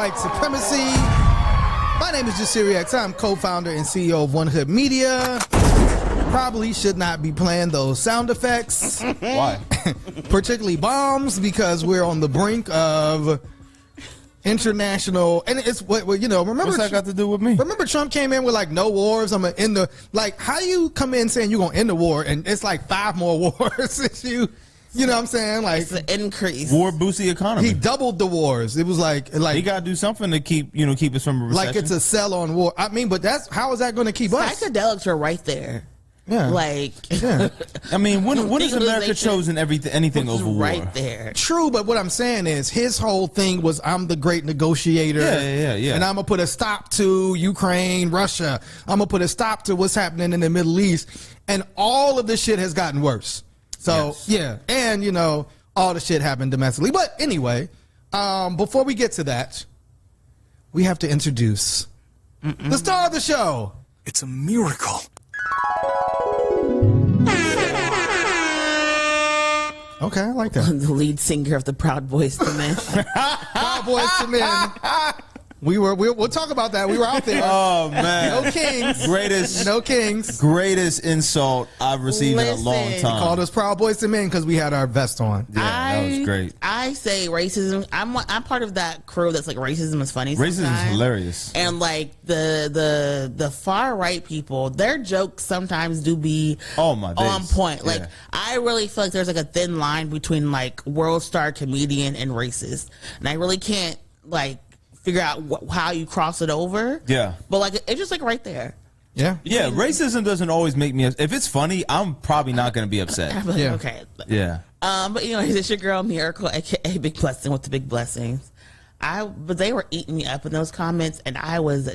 White Supremacy. My name is Jasiri X. I'm co-founder and CEO of One Hood Media. Probably should not be playing those sound effects. Why? Particularly bombs, because we're on the brink of international, and it's what remember. What's that got to do with me? Remember Trump came in with like no wars. I'm gonna end the, like, how you come in saying you're gonna end the war and it's like 5 more wars since you know what I'm saying? Like, it's an increase. War boosts the economy. He doubled the wars. It was like he got to do something to keep us from a recession. Like it's a sell on war. I mean, but how is that going to keep us? Psychedelics are right there. Yeah. Like, yeah. I mean, when has America chosen anything over war? Right there. True, but what I'm saying is his whole thing was, I'm the great negotiator. Yeah. And I'm going to put a stop to Ukraine, Russia. I'm going to put a stop to what's happening in the Middle East. And all of this shit has gotten worse. So, yeah. And, all the shit happened domestically. But anyway, before we get to that, we have to introduce the star of the show. It's a miracle. Okay, I like that. The lead singer of the Proud Boys to Men. Proud Boys to Men. We'll talk about that. We were out there. Oh man, no kings. No kings. Greatest insult I've received in a long time. They called us Proud Boys to Men because we had our vest on. Yeah, that was great. I say racism. I'm part of that crew that's like, racism is funny. Racism is hilarious. And like the far right people, their jokes sometimes do be on point. Like, I really feel like there's like a thin line between like world star comedian and racist, and I really can't like figure out how you cross it over. Yeah. But like, it's just like right there. Yeah. Yeah. Racism doesn't always make me, if it's funny, I'm probably not going to be upset. Yeah. Okay. Yeah. But it's your girl Miracle, aka Big Blessing with the big blessings. But they were eating me up in those comments, and I was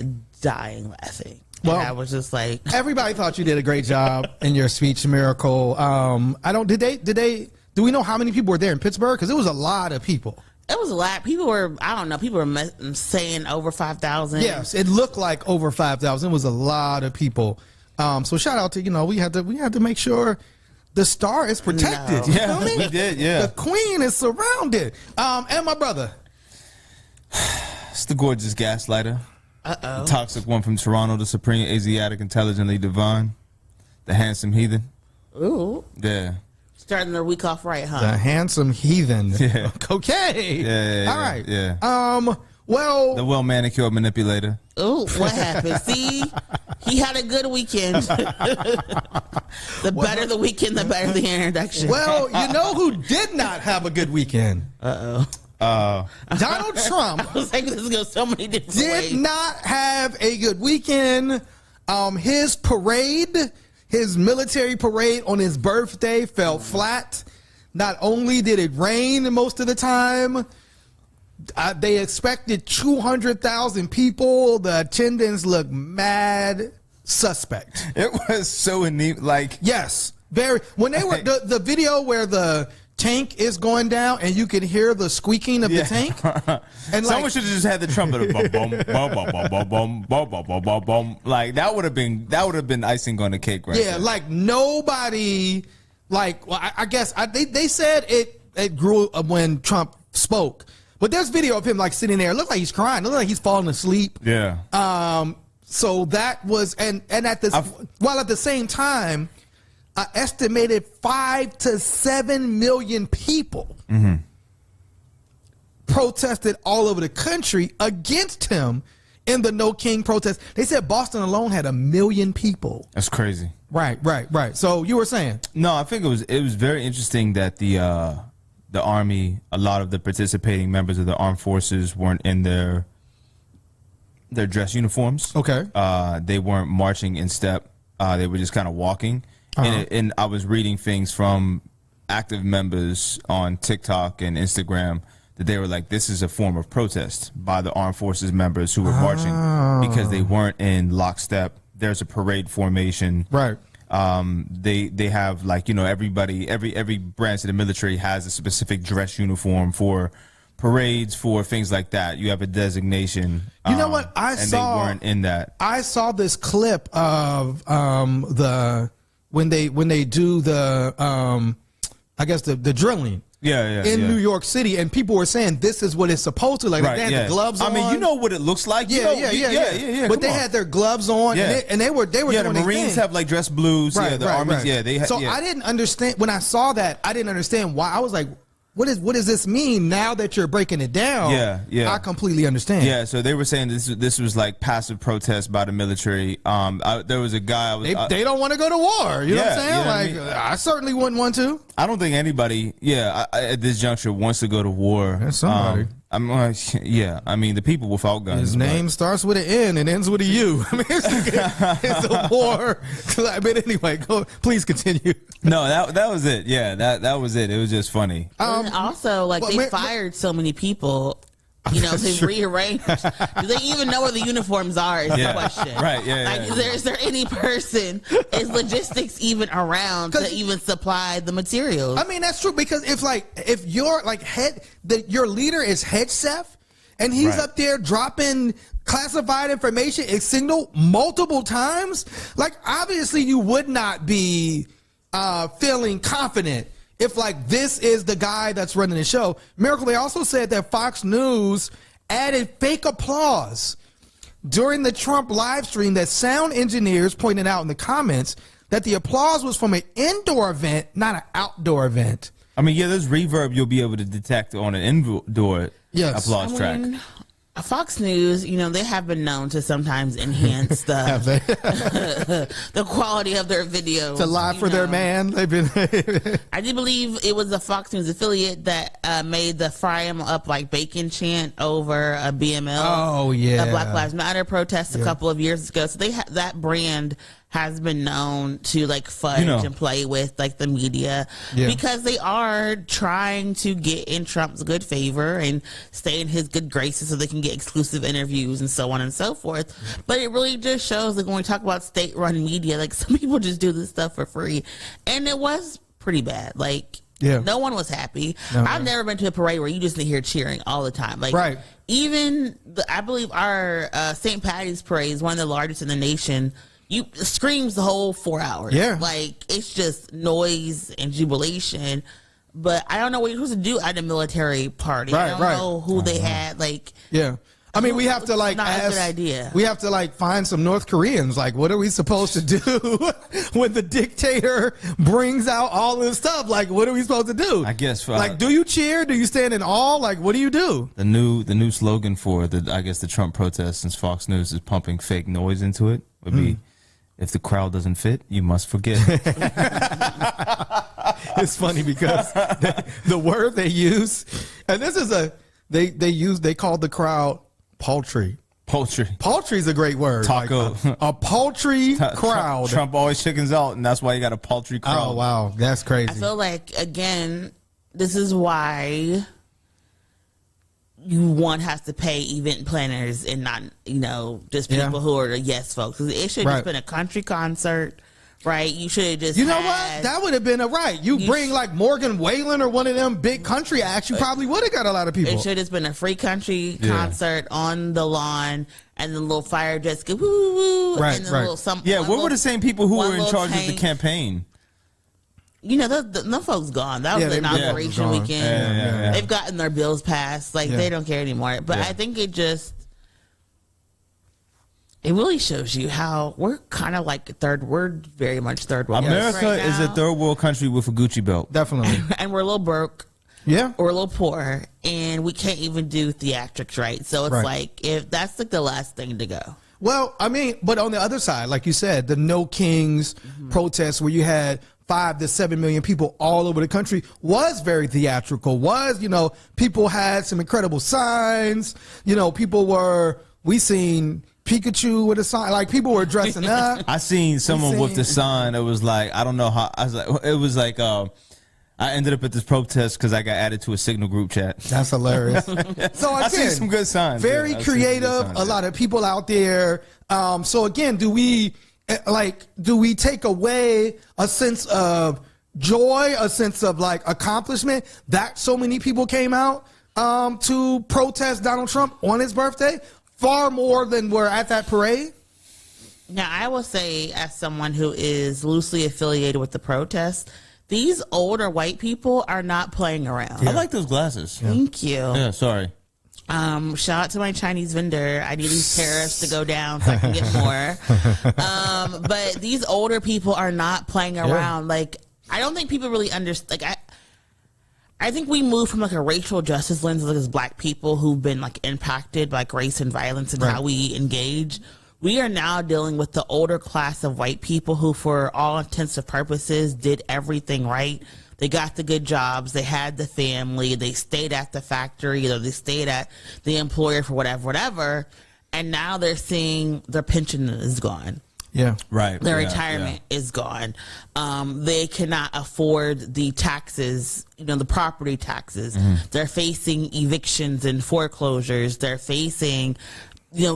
dying laughing. Well, and I was just like, everybody thought you did a great job in your speech, Miracle. Do we know how many people were there in Pittsburgh? Because it was a lot of people. It was a lot. People were saying over 5,000. Yes, it looked like over 5,000. It was a lot of people. So shout out to, we had to make sure the star is protected. No. You know what I mean? We did, yeah. The queen is surrounded. And my brother. It's the gorgeous gaslighter. Uh-oh. The toxic one from Toronto, the supreme Asiatic, intelligently divine. The handsome heathen. Ooh. Yeah. Starting their week off right, huh? The handsome heathen. Yeah. Okay. Yeah. All right. Yeah. Well. The well-manicured manipulator. Oh, what happened? See, he had a good weekend. Better the weekend, the better the introduction. Well, you know who did not have a good weekend? Uh-oh. Donald Trump. I was like, this goes so many different ways. Did not have a good weekend. His parade, his military parade on his birthday fell flat. Not only did it rain most of the time, they expected 200,000 people. The attendance looked mad suspect. It was so neat. Like, yes, very. When they were the video where the tank is going down and you could hear the squeaking of the tank, and someone should have just had the trumpet. Like, that would have been icing on the cake, right? Yeah, there. like nobody. Like, well, I guess they said it grew when Trump spoke, but there's video of him like sitting there. It looked like he's crying. It looked like he's falling asleep. Yeah. So that was at the same time, an estimated 5 to 7 million people protested all over the country against him in the No King protest. They said Boston alone had 1 million people. That's crazy. Right. So you were saying? No, I think it was very interesting that the Army, a lot of the participating members of the armed forces weren't in their dress uniforms. Okay. They weren't marching in step. They were just kind of walking. And I was reading things from active members on TikTok and Instagram that they were like, this is a form of protest by the armed forces members who were marching because they weren't in lockstep. There's a parade formation. Right. They have, like, everybody, every branch of the military has a specific dress uniform for parades, for things like that. You have a designation. You know what? And they weren't in that. I saw this clip of when they do the I guess the drilling. in New York City, and people were saying this is what it's supposed to like. They had the gloves on. I mean, you know what it looks like. Yeah. But they had their gloves on, and they were doing the Marines have like dress blues. The armies. They had. So I didn't understand when I saw that. I didn't understand why. I was like, what does this mean now that you're breaking it down? I completely understand. Yeah, so they were saying this was like passive protest by the military. There was a guy. They don't want to go to war. You know what I'm saying? I certainly wouldn't want to. I don't think anybody, at this juncture wants to go to war. There's somebody. I mean, the people without guns. His name starts with an N and ends with a U. I mean, it's a war. But anyway, please continue. No, that was it. Yeah, that was it. It was just funny. And also, they fired so many people. To rearrange. Do they even know where the uniforms are is the question. Right, Is there any person, is logistics even around to even supply the materials? I mean, that's true, because if you're your leader is head chef and he's up there dropping classified information and signal multiple times, obviously you would not be feeling confident if this is the guy that's running the show. Miracle, they also said that Fox News added fake applause during the Trump live stream, that sound engineers pointed out in the comments that the applause was from an indoor event, not an outdoor event. I mean, there's reverb you'll be able to detect on an indoor applause track. Fox News, they have been known to sometimes enhance the the quality of their videos. To lie for their man. They've been. I do believe it was a Fox News affiliate that made the fry 'em up like bacon chant over a BML. Oh yeah, a Black Lives Matter protest a couple of years ago. So that brand has been known to fudge and play with the media because they are trying to get in Trump's good favor and stay in his good graces so they can get exclusive interviews and so on and so forth. But it really just shows that when we talk about state-run media, some people just do this stuff for free, and it was pretty bad. No one was happy. I've never been to a parade where you just hear cheering all the time. Even I believe our St. Patty's parade is one of the largest in the nation. You screams the whole 4 hours. Yeah. It's just noise and jubilation. But I don't know what you're supposed to do at a military party. I don't know who they had. I mean, we have to not a good idea. We have to find some North Koreans. What are we supposed to do when the dictator brings out all this stuff? What are we supposed to do? I guess. Do you cheer? Do you stand in awe? What do you do? The new slogan for the Trump protest, since Fox News is pumping fake noise into it, would be, if the crowd doesn't fit, you must forget. It's funny because the word they use, and this is they called the crowd paltry. Paltry is a great word. Taco. A paltry crowd. Trump always chickens out, and that's why you got a paltry crowd. Oh, wow. That's crazy. I feel again, this is why has to pay event planners and not, just people who are the yes folks. It should have just been a country concert, right? You should have just. You know what? That would have been You bring Morgan Wallen or one of them big country acts, you probably would have got a lot of people. It should have been a free country concert on the lawn, and the little fire jets go woo woo. Right, and right. What were the same people who were in charge of the campaign? The folks gone. That was the inauguration weekend. They've gotten their bills passed. They don't care anymore. But I think it really shows you how we're kind of we're very much third world. America is a third world country with a Gucci belt. Definitely. And we're a little broke. Yeah. We're a little poor, and we can't even do theatrics right. So it's if that's the last thing to go. Well, I mean, but on the other side, like you said, the No Kings protests where you had 5 to 7 million people all over the country was very theatrical. People had some incredible signs. We seen Pikachu with a sign. People were dressing up. I seen someone with the sign. It was I don't know how. It was I ended up at this protest because I got added to a Signal group chat. That's hilarious. So again, I see some good signs. Very creative. A lot of people out there. So again, do we take away a sense of joy, a sense of accomplishment that so many people came out to protest Donald Trump on his birthday, far more than were at that parade? Now, I will say, as someone who is loosely affiliated with the protest, these older white people are not playing around. Yeah. I like those glasses. Thank you. Yeah, sorry. Shout out to my Chinese vendor. I need these tariffs to go down so I can get more. But these older people are not playing around. Like, I don't think people really understand. Like, I think we moved from like a racial justice lens, like as black people who've been like impacted by race and violence and how we engage. We are now dealing with the older class of white people who, for all intents and purposes, did everything right. They got the good jobs. They had the family. They stayed at the factory, or they stayed at the employer for whatever. And now they're seeing their pension is gone. Yeah, right. Their retirement is gone. They cannot afford the taxes, the property taxes. They're facing evictions and foreclosures. They're facing,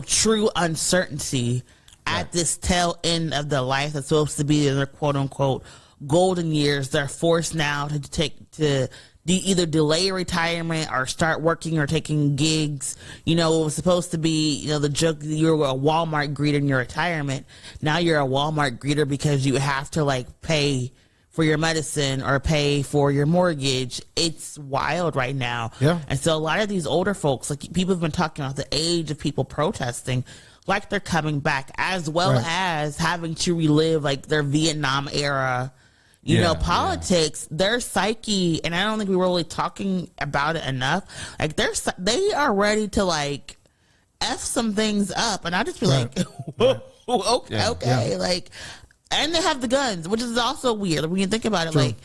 true uncertainty at this tail end of their life that's supposed to be their quote unquote golden years. They're forced now to either delay retirement or start working or taking gigs. It was supposed to be, the joke, you were a Walmart greeter in your retirement. Now you're a Walmart greeter because you have to like pay for your medicine or pay for your mortgage. It's wild right now. Yeah. And so a lot of these older folks, like people have been talking about the age of people protesting, like they're coming back, as well as having to relive like their Vietnam era politics, their psyche, and I don't think we were really talking about it enough. Like they are ready to like F some things up, and I just be like, okay, like, and they have the guns, which is also weird when you think about it. Like,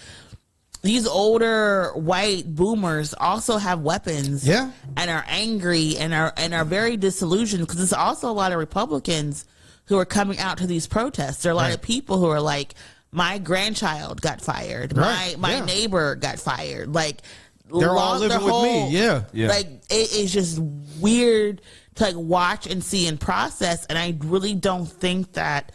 these older white boomers also have weapons, and are angry and are very disillusioned, because there's also a lot of Republicans who are coming out to these protests. There are a lot of people who are like, my grandchild got fired. My neighbor got fired. Like, they're all living with me. Yeah. Like, it is just weird to like watch and see and process. And I really don't think that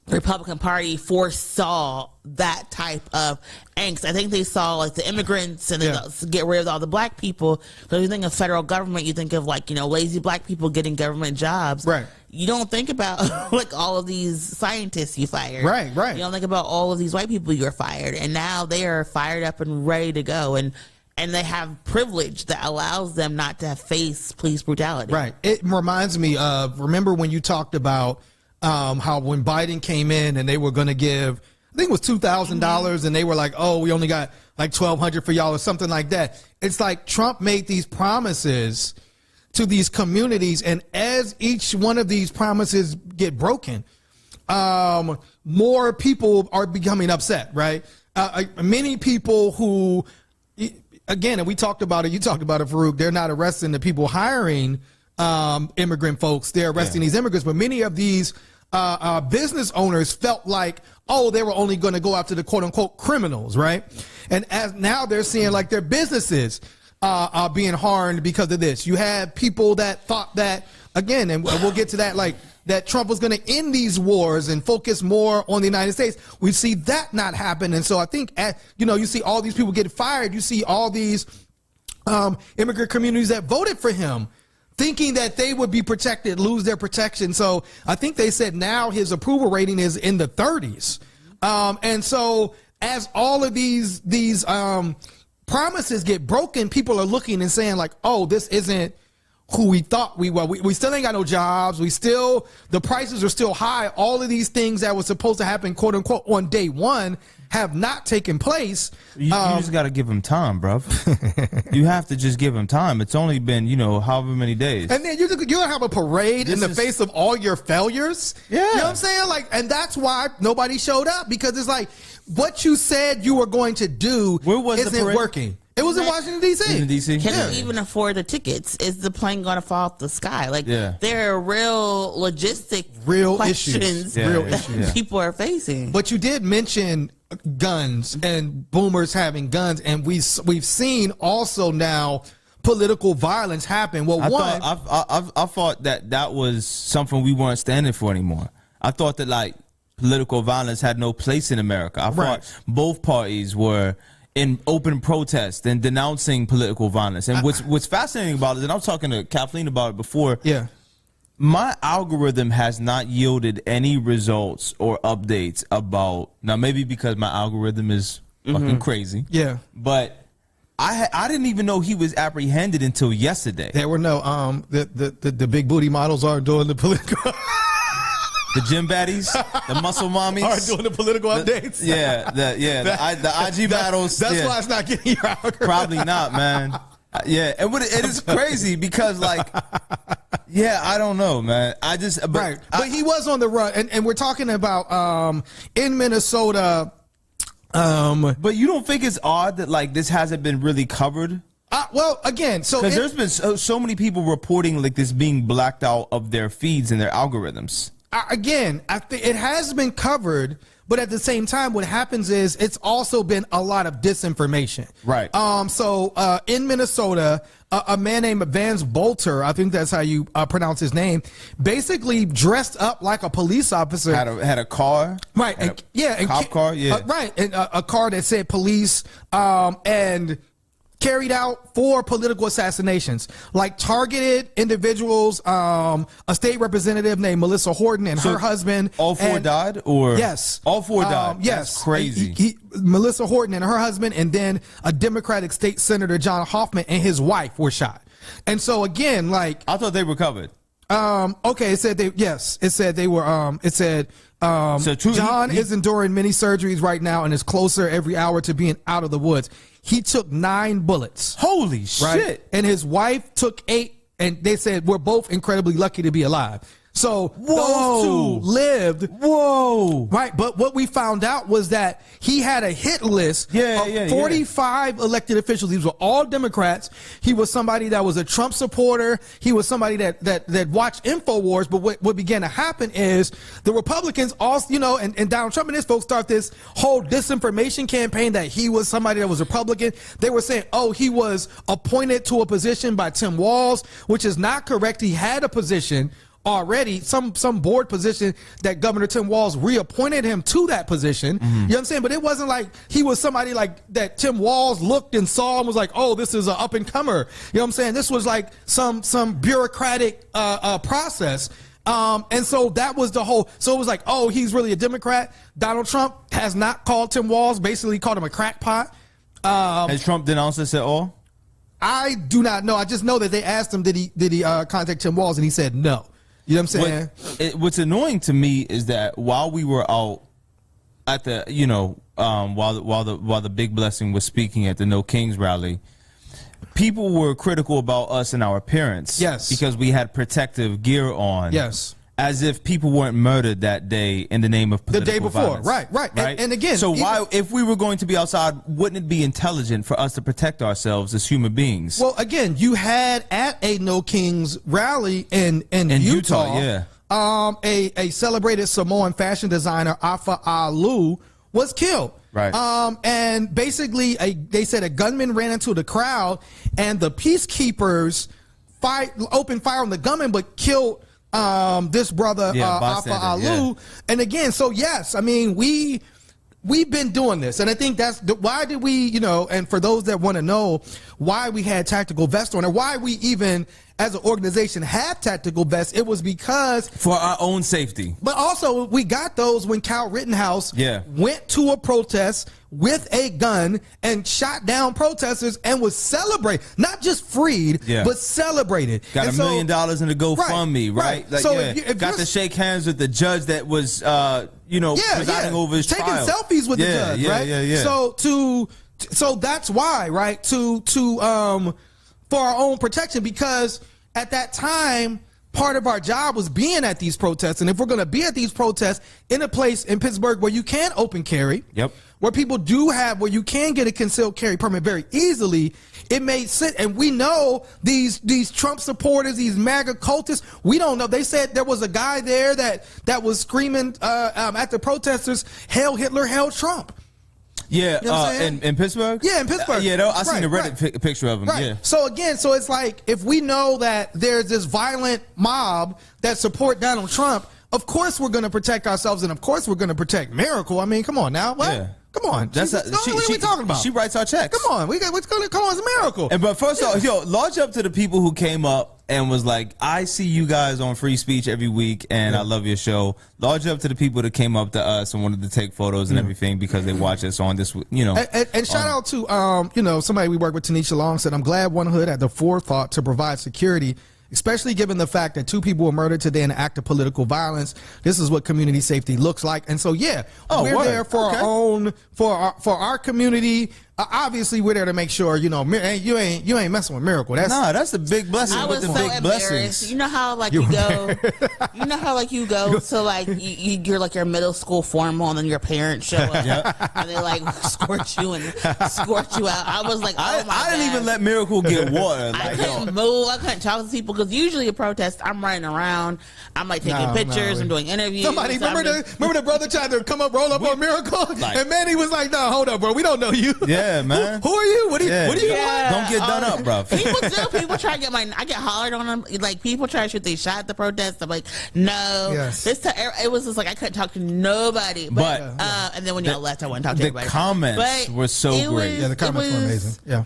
the Republican Party foresaw that type of angst. I think they saw like the immigrants and get rid of all the black people. So you think of federal government, you think of like, lazy black people getting government jobs. Right. You don't think about like all of these scientists you fired. Right. You don't think about all of these white people you are fired. And now they are fired up and ready to go. And they have privilege that allows them not to face police brutality. Right. It reminds me of, remember when you talked about how when Biden came in and they were going to give, I think it was $2,000, and they were like, oh, we only got like $1,200 for y'all or something like that. It's like Trump made these promises to these communities, and as each one of these promises get broken, more people are becoming upset, right? Many people who, again, and we talked about it, you talked about it, Farouk, they're not arresting the people hiring immigrant folks, they're arresting these immigrants, but many of these business owners felt like, oh, they were only going to go after the quote unquote criminals, right? And as now they're seeing like their businesses are being harmed because of this. You had people that thought that, again, and we'll get to that, like that Trump was going to end these wars and focus more on the United States. We see that not happen. And so I think, you see all these people get fired. You see all these immigrant communities that voted for him, thinking that they would be protected, lose their protection. So I think they said now his approval rating is in the 30s. And so as all of these promises get broken, people are looking and saying like, oh, this isn't who we thought we were. We still ain't got no jobs. The prices are still high. All of these things that were supposed to happen, quote unquote, on day one have not taken place. You just got to give him time, bro. You have to just give him time. It's only been, however many days. And then you're going to have a parade in the face of all your failures. Yeah. You know what I'm saying? Like, and that's why nobody showed up, because it's like what you said you were going to do isn't working. It was in Washington, D.C. Can you even afford the tickets? Is the plane going to fall off the sky? Like, there are real logistic questions that people are facing. But you did mention guns and boomers having guns, and we've seen also now political violence happen. Well, I thought that was something we weren't standing for anymore. I thought that like political violence had no place in America. I thought both parties were in open protest and denouncing political violence. And what's fascinating about it, and I was talking to Kathleen about it before. Yeah. my algorithm has not yielded any results or updates about, now maybe because my algorithm is fucking crazy. Yeah. But I didn't even know he was apprehended until yesterday. There were no the big booty models aren't doing the political. The gym baddies, the muscle mommies aren't doing the political updates. The IG battles. That's why it's not getting your algorithm. Probably not, man. Yeah, and it is crazy because, like, yeah, I don't know, man. But he was on the run, and we're talking about in Minnesota. But you don't think it's odd that, like, this hasn't been really covered? Well, again, so because there's been so many people reporting like this being blacked out of their feeds and their algorithms. Again, I think it has been covered, but at the same time, what happens is it's also been a lot of disinformation. Right. So in Minnesota, a man named Vance Bolter, I think that's how you pronounce his name, basically dressed up like a police officer. Had a car. Right. Cop car. Yeah. Right. And a car that said police, and carried out 4 political assassinations, like targeted individuals, a state representative named Melissa Horton and her husband. All 4 died? Or yes. All 4 died? Yes. That's crazy. Melissa Horton and her husband, and then a Democratic state senator, John Hoffman, and his wife were shot. And so again, like, I thought they recovered. Okay, it said they were, John is enduring many surgeries right now and is closer every hour to being out of the woods. He took 9 bullets. Holy shit. And his wife took 8, and they said we're both incredibly lucky to be alive. So those 2 lived. Whoa. Right. But what we found out was that he had a hit list of 45 elected officials. These were all Democrats. He was somebody that was a Trump supporter. He was somebody that watched InfoWars. But what began to happen is the Republicans also, and Donald Trump and his folks start this whole disinformation campaign that he was somebody that was Republican. They were saying, oh, he was appointed to a position by Tim Walz, which is not correct. He had a position already, some board position that Governor Tim Walz reappointed him to that position. You know what I'm saying? But it wasn't like he was somebody like that Tim Walz looked and saw and was like, oh, this is an up and comer. You know what I'm saying? This was like some bureaucratic process. And so that was the whole, so it was like, oh, he's really a Democrat. Donald Trump has not called Tim Walz, basically called him a crackpot. Has Trump denounced this at all? I do not know. I just know that they asked him, did he contact Tim Walz, and he said no. You know what I'm saying? What's annoying to me is that while we were out at the, while the Big Blessing was speaking at the No Kings rally, people were critical about us and our appearance. Yes. Because we had protective gear on. Yes. As if people weren't murdered that day in the name of political the day before. violence. Right. And again, so why, if we were going to be outside, wouldn't it be intelligent for us to protect ourselves as human beings? Well, again, you had at a No Kings rally in Utah, a celebrated Samoan fashion designer, Afa Alu, was killed. Right. And basically, they said a gunman ran into the crowd, and the peacekeepers opened fire on the gunman, but killed this brother, Afa Alu. Yeah. And again, so yes, I mean, we've been doing this, and I think that's why did we, and for those that want to know why we had tactical vests on, or why we even as an organization have tactical vests, it was because for our own safety. But also we got those when Kyle Rittenhouse went to a protest with a gun and shot down protesters and was celebrated, not just freed, but celebrated. Got $1 million in the GoFundMe, right? Like, so if got to shake hands with the judge that was, presiding over his taking trial. selfies with the judge, right? Yeah. So that's why, right? For our own protection, because at that time, part of our job was being at these protests. And if we're going to be at these protests in a place in Pittsburgh where you can open carry, where people where you can get a concealed carry permit very easily, it made sense. And we know these Trump supporters, these MAGA cultists, we don't know. They said there was a guy there that was screaming at the protesters, "Hail Hitler, hail Trump." Yeah, you know in Pittsburgh? Yeah, in Pittsburgh. I seen the Reddit picture of him. Right. Yeah. So again, it's like, if we know that there's this violent mob that support Donald Trump, of course we're going to protect ourselves, and of course we're going to protect Miracle. I mean, come on now. What? Yeah. Come on. What are we talking about? She writes our checks. Come on. What's going to come on? It's a Miracle. But first off, large up to the people who came up and was like, I see you guys on Free Speech every week, and I love your show. Large up to the people that came up to us and wanted to take photos and everything because they watch us on this, And shout out to, somebody we work with, Tanisha Long, said, I'm glad One Hood had the forethought to provide security, especially given the fact that 2 people were murdered today in an act of political violence. This is what community safety looks like. And so, we're there for our own, for our community. Obviously, we're there to make sure, you ain't messing with Miracle. That's the big blessing. I was the so big embarrassed. blessings. You know how you go to you're like your middle school formal, and then your parents show up and they like escort you out. I was like, oh my I didn't God. even let Miracle get water. I couldn't move. I couldn't talk to people because usually a protest, I'm running around. I'm like taking pictures. I'm doing interviews. Somebody remember the brother tried to roll up on Miracle, and Manny was like, "No, hold up, bro. We don't know you." Yeah, man. Who are you? What do you want? Don't get done up, bro. People try to get I get hollered on them. Like, people try to shoot they shot at the protest. I'm like, no. Yes. It was just like I couldn't talk to nobody. But and then when y'all left, I wouldn't talk to anybody. The comments were so great. The comments were amazing. Yeah.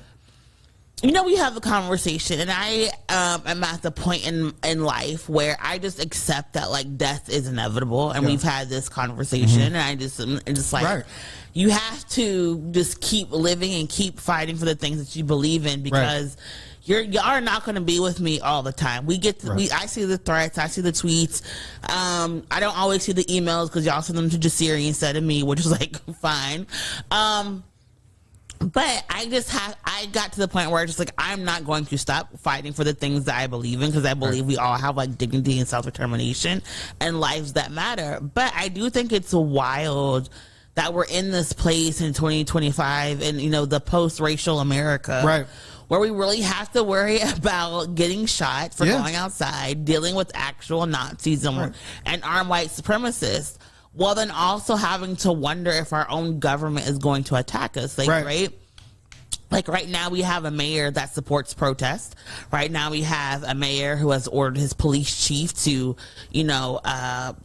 We have a conversation, and I am at the point in life where I just accept that death is inevitable, and we've had this conversation, and I'm just like, right. You have to just keep living and keep fighting for the things that you believe in, because you are not going to be with me all the time. I see the threats, I see the tweets. I don't always see the emails because y'all send them to Jasiri instead of me, which is fine. But I got to the point where I'm not going to stop fighting for the things that I believe in, because I believe we all have dignity and self-determination and lives that matter. But I do think it's wild that we're in this place in 2025 and, the post-racial America. Where we really have to worry about getting shot for going outside, dealing with actual Nazis and armed white supremacists. Well, then also having to wonder if our own government is going to attack us. Right now, we have a mayor that supports protest. Right now, we have a mayor who has ordered his police chief to,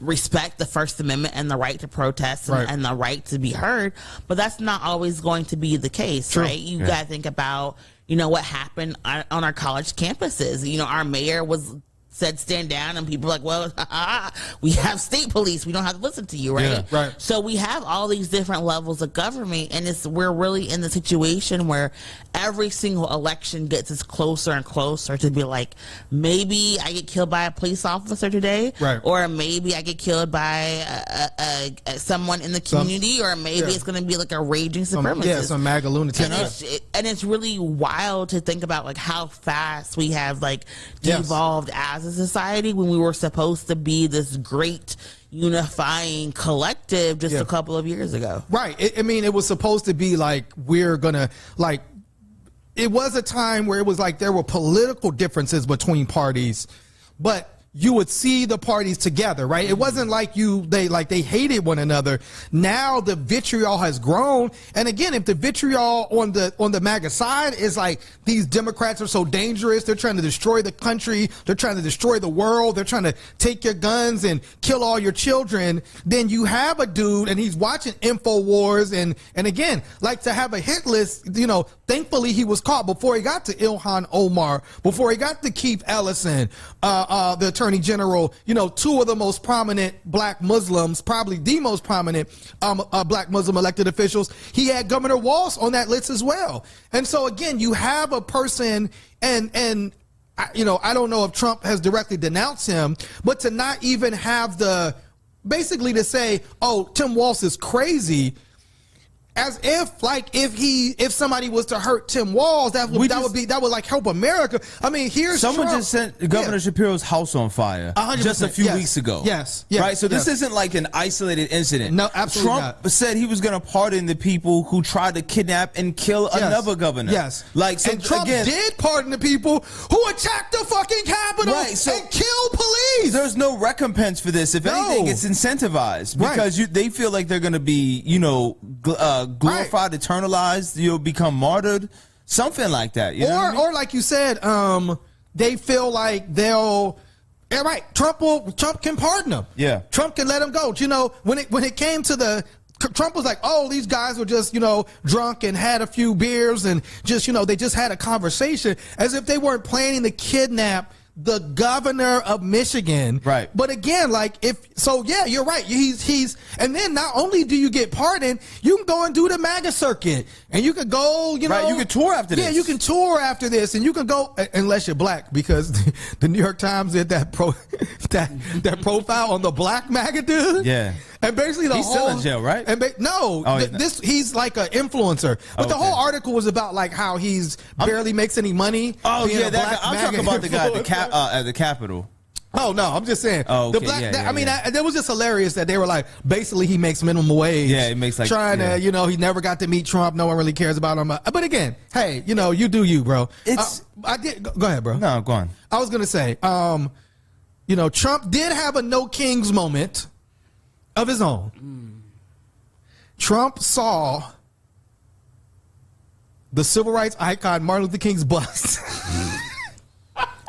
respect the First Amendment and the right to protest and the right to be heard. But that's not always going to be the case, right? You got to think about, what happened on our college campuses. Our mayor said stand down, and people were like, well, we have state police, we don't have to listen to you, right? So we have all these different levels of government, and we're really in the situation where every single election gets us closer and closer to be like, maybe I get killed by a police officer today, or maybe I get killed by someone in the community, or maybe it's going to be a raging supremacist. Some MAGA lunatic. And it's really wild to think about how fast we have devolved as a society, when we were supposed to be this great unifying collective just a couple of years ago. It was supposed to be we're gonna it was a time where it was there were political differences between parties, but you would see the parties together, right? It wasn't they hated one another. Now the vitriol has grown, and again, if the vitriol on the MAGA side is these Democrats are so dangerous, they're trying to destroy the country, they're trying to destroy the world, they're trying to take your guns and kill all your children, then you have a dude and he's watching InfoWars and again, to have a hit list. Thankfully he was caught before he got to Ilhan Omar, before he got to Keith Ellison, the Attorney General, 2 of the most prominent black Muslims, probably the most prominent black Muslim elected officials. He had Governor Walz on that list as well. And so again, you have a person, and I don't know if Trump has directly denounced him, but to not even have basically to say, oh, Tim Walz is crazy, as if if somebody was to hurt Tim Walz, that would help America. Here's someone Trump. just set Governor Shapiro's house on fire 100%. just a few weeks ago. Yes. Right. So this isn't an isolated incident. No, absolutely Trump said he was going to pardon the people who tried to kidnap and kill another governor. Yes. And Trump did pardon the people who attacked the fucking Capitol and killed police. There's no recompense for this. If anything, it's incentivized because they feel like they're going to be, glorified, eternalized, become martyred, something like that. Or like you said, they feel like they'll. Yeah, right. Trump can pardon them. Yeah, Trump can let them go. When it came to Trump was like, oh, these guys were just, drunk and had a few beers and just, they just had a conversation, as if they weren't planning to kidnap the governor of Michigan. Right. But again, like yeah, you're right. He's and then not only do you get pardoned, you can go and do the MAGA circuit, and you could go, you know, you can tour after this. Yeah, you can tour after this, and you can go unless you're black, because the New York Times did that that profile on the black MAGA dude. Yeah. And basically he's still in jail, right? And he's like an influencer. But the whole article was about like how he's barely makes any money. Oh yeah, I'm talking about the guy at the Capitol. Oh no, I'm just saying. Oh, okay. The black. That was just hilarious that they were like, basically he makes minimum wage. Yeah, it makes like trying to, you know, he never got to meet Trump. No one really cares about him. But again, hey, you know, you do you, bro. I did. Go ahead, bro. No, go on. I was gonna say, you know, Trump did have a no kings moment of his own. Trump saw the civil rights icon Martin Luther King's bust.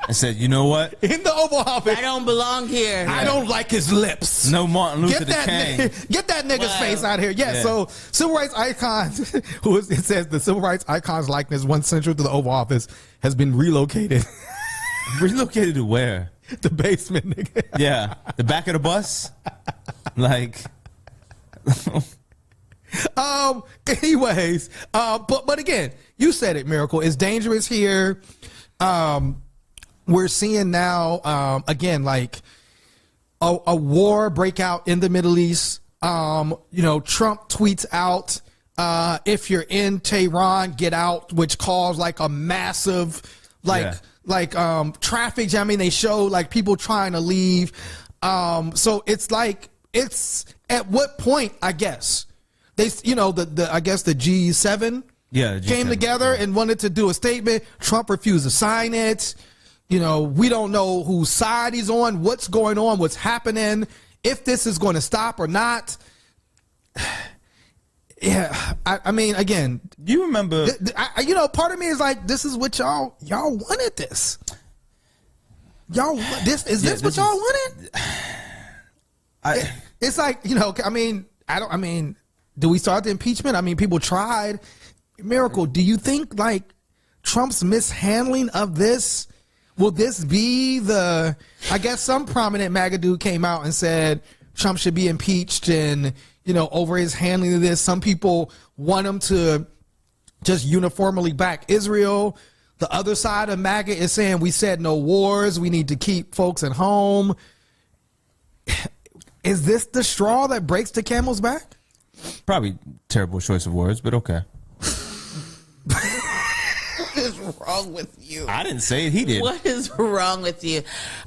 I said, you know what? In the Oval Office. I don't belong here. I don't like his lips. No Martin Luther King. Get that nigga's face out of here. Yeah, so civil rights icon, it says the civil rights icon's likeness, once central to the Oval Office, has been relocated. Relocated to where? The basement, nigga. Yeah. The back of the bus? Like... Anyways, but again, you said it, Miracle. It's dangerous here. We're seeing now, again, like a war break out in the Middle East. You know, Trump tweets out, if you're in Tehran, get out, which caused like a massive, traffic jam. I mean, they show like people trying to leave. So it's like, it's at what point, I guess, they, you know, I guess the G7 came together and wanted to do a statement. Trump refused to sign it. You know, we don't know whose side he's on, what's going on, what's happening, if this is going to stop or not. Yeah, I mean, again, you remember, you know, part of me is like, this is what y'all wanted this. This what y'all wanted? It's like, you know, I mean, do we start the impeachment? I mean, people tried. Miracle, do you think like Trump's mishandling of this, will this be I guess some prominent MAGA dude came out and said Trump should be impeached, and, you know, over his handling of this. Some people want him to just uniformly back Israel. The other side of MAGA is saying we said no wars, we need to keep folks at home. Is this the straw that breaks the camel's back? Probably terrible choice of words, but okay. What is wrong with you? I didn't say it. He did. What is wrong with you?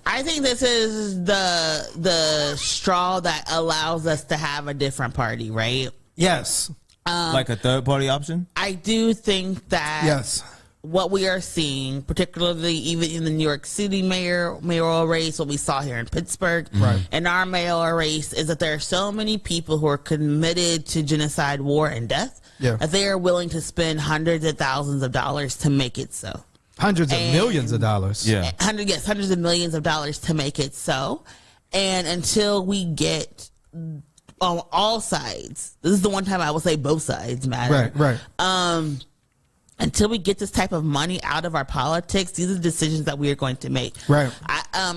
I think this is the straw that allows us to have a different party, right? Yes. Like a third party option? I do think that yes, what we are seeing, particularly even in the New York City mayoral race, what we saw here in Pittsburgh, right, in our mayoral race, is that there are so many people who are committed to genocide, war, and death, that they are willing to spend hundreds of thousands of dollars to make it so. Hundreds of millions of dollars. Yeah. Hundreds of millions of dollars to make it so. And until we get on all sides, this is the one time I will say both sides matter. Right. Until we get this type of money out of our politics, these are the decisions that we are going to make. Right.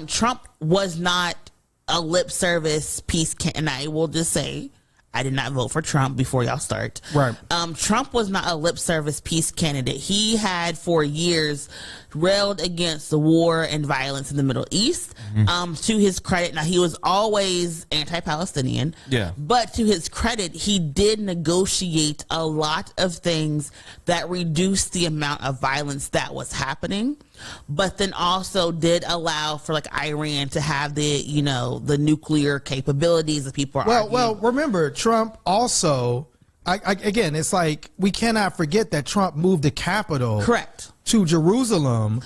Trump was not a lip service peace and I will just say, I did not vote for Trump before y'all start. Right. Trump was not a lip service peace candidate. He had for years railed against the war and violence in the Middle East. To his credit, now he was always anti-Palestinian. Yeah. But to his credit, he did negotiate a lot of things that reduced the amount of violence that was happening, but then also did allow for like Iran to have the, you know, the nuclear capabilities that people are arguing. Well, remember, Trump also, again, it's like we cannot forget that Trump moved the capital to Jerusalem,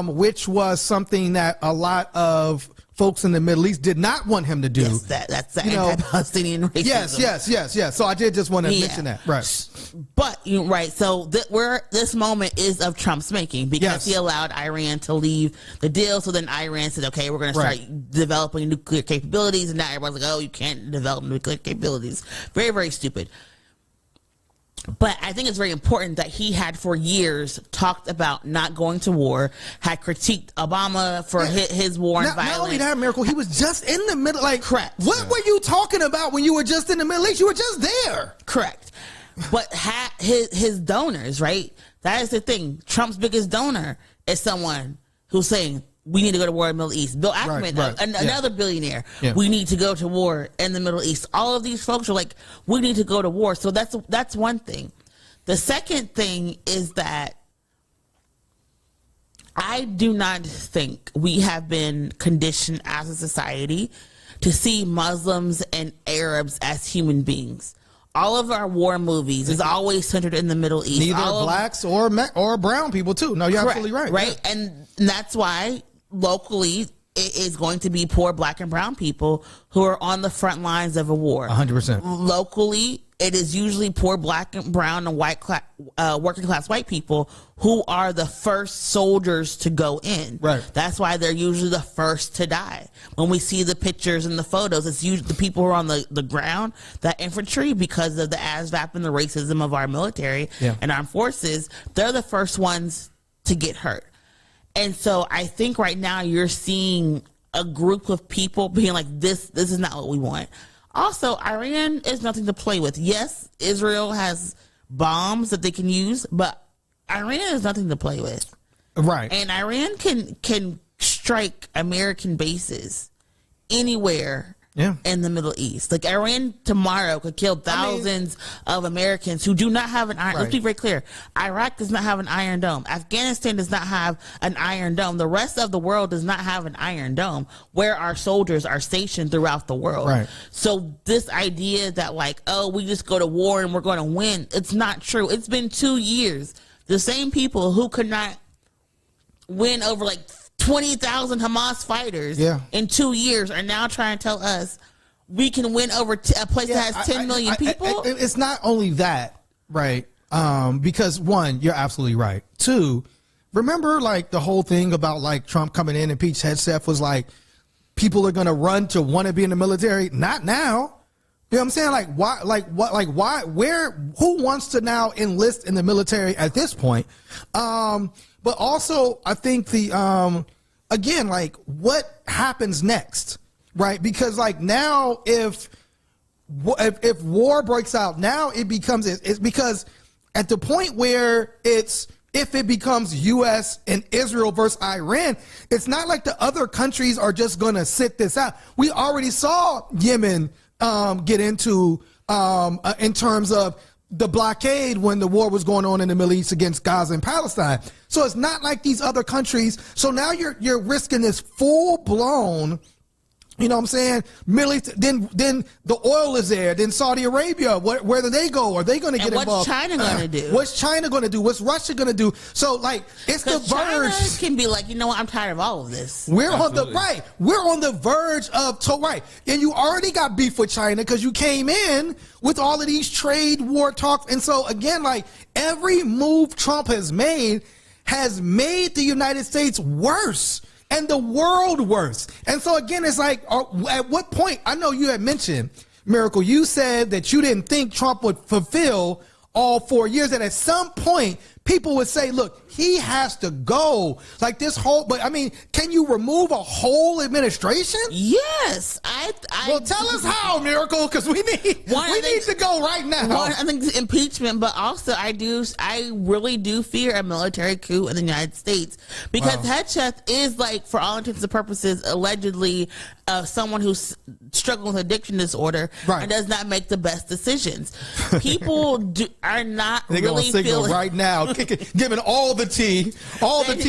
which was something that a lot of folks in the Middle East did not want him to do. Yes, that's the anti-Palestinian racism. Yes. So I did just want to mention that, right? But so this moment is of Trump's making, because he allowed Iran to leave the deal. So then Iran said, "Okay, we're going to start developing nuclear capabilities," and now everyone's like, "Oh, you can't develop nuclear capabilities." Very, very stupid. But I think it's very important that he had for years talked about not going to war, had critiqued Obama for his war and violence. Not only that, Miracle, he was just in the middle. Like, correct. What were you talking about when you were just in the Middle East? You were just there. Correct. But his donors, right? That is the thing. Trump's biggest donor is someone who's saying, we need to go to war in the Middle East. Bill Ackman, another billionaire. Yeah. We need to go to war in the Middle East. All of these folks are like, we need to go to war. So that's one thing. The second thing is that I do not think we have been conditioned as a society to see Muslims and Arabs as human beings. All of our war movies is always centered in the Middle East. Neither blacks or brown people too. No, you're absolutely right. Right, yeah. And that's why locally it is going to be poor black and brown people who are on the front lines of a war. 100%. Locally, it is usually poor black and brown and working class white people who are the first soldiers to go in. Right. That's why they're usually the first to die. When we see the pictures and the photos, it's usually the people who are on the ground, that infantry, because of the ASVAB and the racism of our military and armed forces, they're the first ones to get hurt. And so I think right now you're seeing a group of people being like, this is not what we want. Also, Iran is nothing to play with. Yes, Israel has bombs that they can use, but Iran is nothing to play with. Right. And Iran can strike American bases anywhere in the Middle East. Like, Iran tomorrow could kill thousands of Americans who do not have an iron. Let's be very clear. Iraq does not have an Iron Dome. Afghanistan does not have an Iron Dome. The rest of the world does not have an Iron Dome where our soldiers are stationed throughout the world. Right. So this idea that, like, oh, we just go to war and we're going to win, it's not true. It's been 2 years. The same people who could not win over like 20,000 Hamas fighters in 2 years are now trying to tell us we can win over a place that has 10 million people. It's not only that, right? Because one, you're absolutely right. Two, remember like the whole thing about like Trump coming in and Pete Hegseth was like, people are going to run to want to be in the military. Not now. You know what I'm saying? Like why, why, where, who wants to now enlist in the military at this point? But also, I think again, like, what happens next, right? Because, like, now if war breaks out, now it's because at the point where if it becomes U.S. and Israel versus Iran, it's not like the other countries are just going to sit this out. We already saw Yemen get into in terms of the blockade when the war was going on in the Middle East against Gaza and Palestine. So it's not like these other countries. So now you're risking this full blown, you know what I'm saying? Middle East, then the oil is there. Then Saudi Arabia, where do they go? Are they going to get involved? What's China going to do? What's China going to do? What's Russia going to do? So like, it's the verge. China can be like, you know what? I'm tired of all of this. We're on the verge of and you already got beef with China because you came in with all of these trade war talks. And so again, like, every move Trump has made the United States worse and the world worse. And so again, it's like, at what point, I know you had mentioned, Miracle, you said that you didn't think Trump would fulfill all 4 years, that at some point people would say, look, he has to go. Like this whole, but I mean, can you remove a whole administration? Yes. Well, tell us how, Miracle, because we need to go right now. One, I think impeachment, but also I really do fear a military coup in the United States, because Hegseth is, like, for all intents and purposes, allegedly someone who's struggling with addiction disorder and does not make the best decisions. People are not really feeling right now, giving all the tea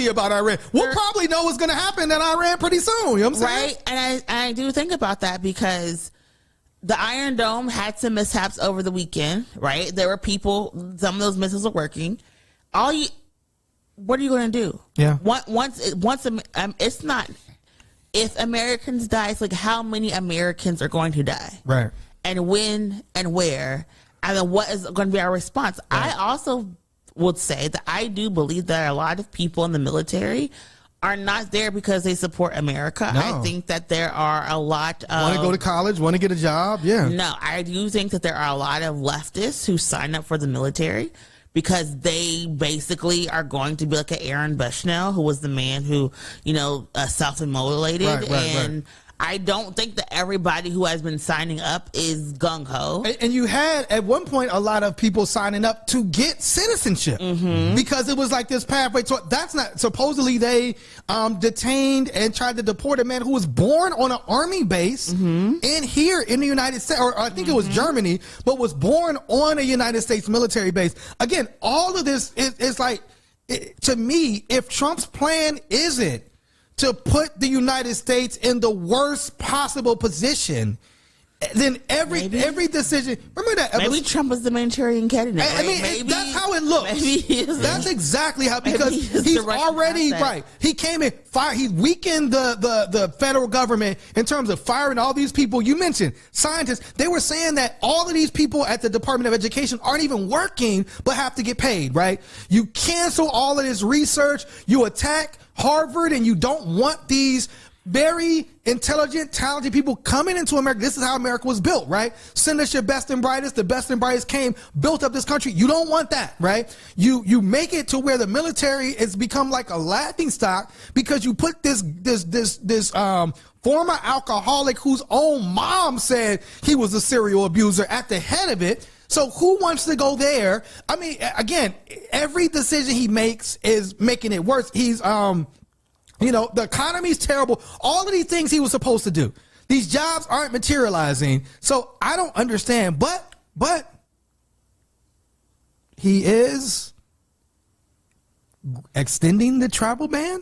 about Iran. We'll probably know what's going to happen in Iran pretty soon. You know what I'm saying? Right, and I do think about that because the Iron Dome had some mishaps over the weekend. Right, there were people. Some of those missiles are working. What are you going to do? Yeah. It's not if Americans die. It's like, how many Americans are going to die? Right. And when and where, and then what is going to be our response? Right. I also would say that I do believe that a lot of people in the military are not there because they support America. No. I think that there are a lot of... Want to go to college, want to get a job, yeah. No, I do think that there are a lot of leftists who sign up for the military because they basically are going to be like an Aaron Bushnell, who was the man who, self-immolated. Right. I don't think that everybody who has been signing up is gung-ho. And you had, at one point, a lot of people signing up to get citizenship because it was like this pathway. So that's not, supposedly they detained and tried to deport a man who was born on an army base in here in the United States, or I think it was Germany, but was born on a United States military base. Again, all of this is like, to me, if Trump's plan isn't to put the United States in the worst possible position, then every decision. Remember that episode? Maybe Trump was the Manchurian candidate. I mean, maybe, that's how it looks. That's exactly how, because he's already right. He came in, he weakened the federal government in terms of firing all these people. You mentioned scientists. They were saying that all of these people at the Department of Education aren't even working, but have to get paid. Right? You cancel all of this research. You attack Harvard, and you don't want these very intelligent, talented people coming into America. This is how America was built, right? Send us your best and brightest. The best and brightest came, built up this country. You don't want that, right? You make it to where the military has become like a laughing stock because you put this former alcoholic whose own mom said he was a serial abuser at the head of it. So who wants to go there? I mean, again, every decision he makes is making it worse. He's, the economy's terrible. All of these things he was supposed to do. These jobs aren't materializing. So I don't understand. But he is extending the travel ban.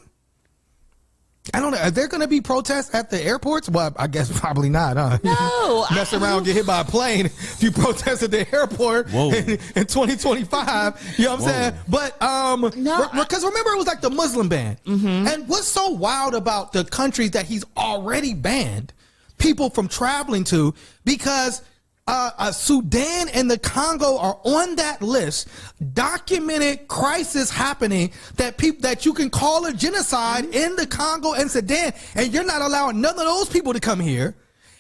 I don't know. Are there going to be protests at the airports? Well, I guess probably not, huh? No. Mess around, get hit by a plane if you protest at the airport in 2025. You know what I'm saying? But, because remember, it was like the Muslim ban. And what's so wild about the countries that he's already banned people from traveling to, because Sudan and the Congo are on that list, documented crisis happening that you can call a genocide in the Congo and Sudan, and you're not allowing none of those people to come here.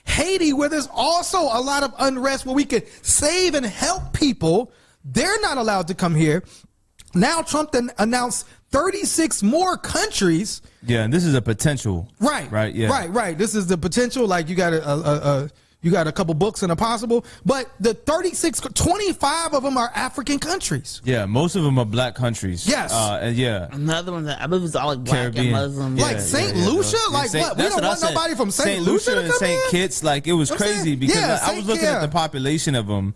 Haiti, where there's also a lot of unrest where we could save and help people, they're not allowed to come here. Now Trump then announced 36 more countries. Yeah, and this is a potential. Right. Yeah. Right. This is the potential. Like you got a couple books in a possible, but the 25 of them are African countries. Yeah, most of them are black countries. Yes. Another one that I believe is all like black Caribbean. and Muslim. Like St. Lucia? Like what? We don't want nobody from St. Lucia to come and St. Kitts. Like it was crazy because I was looking at the population of them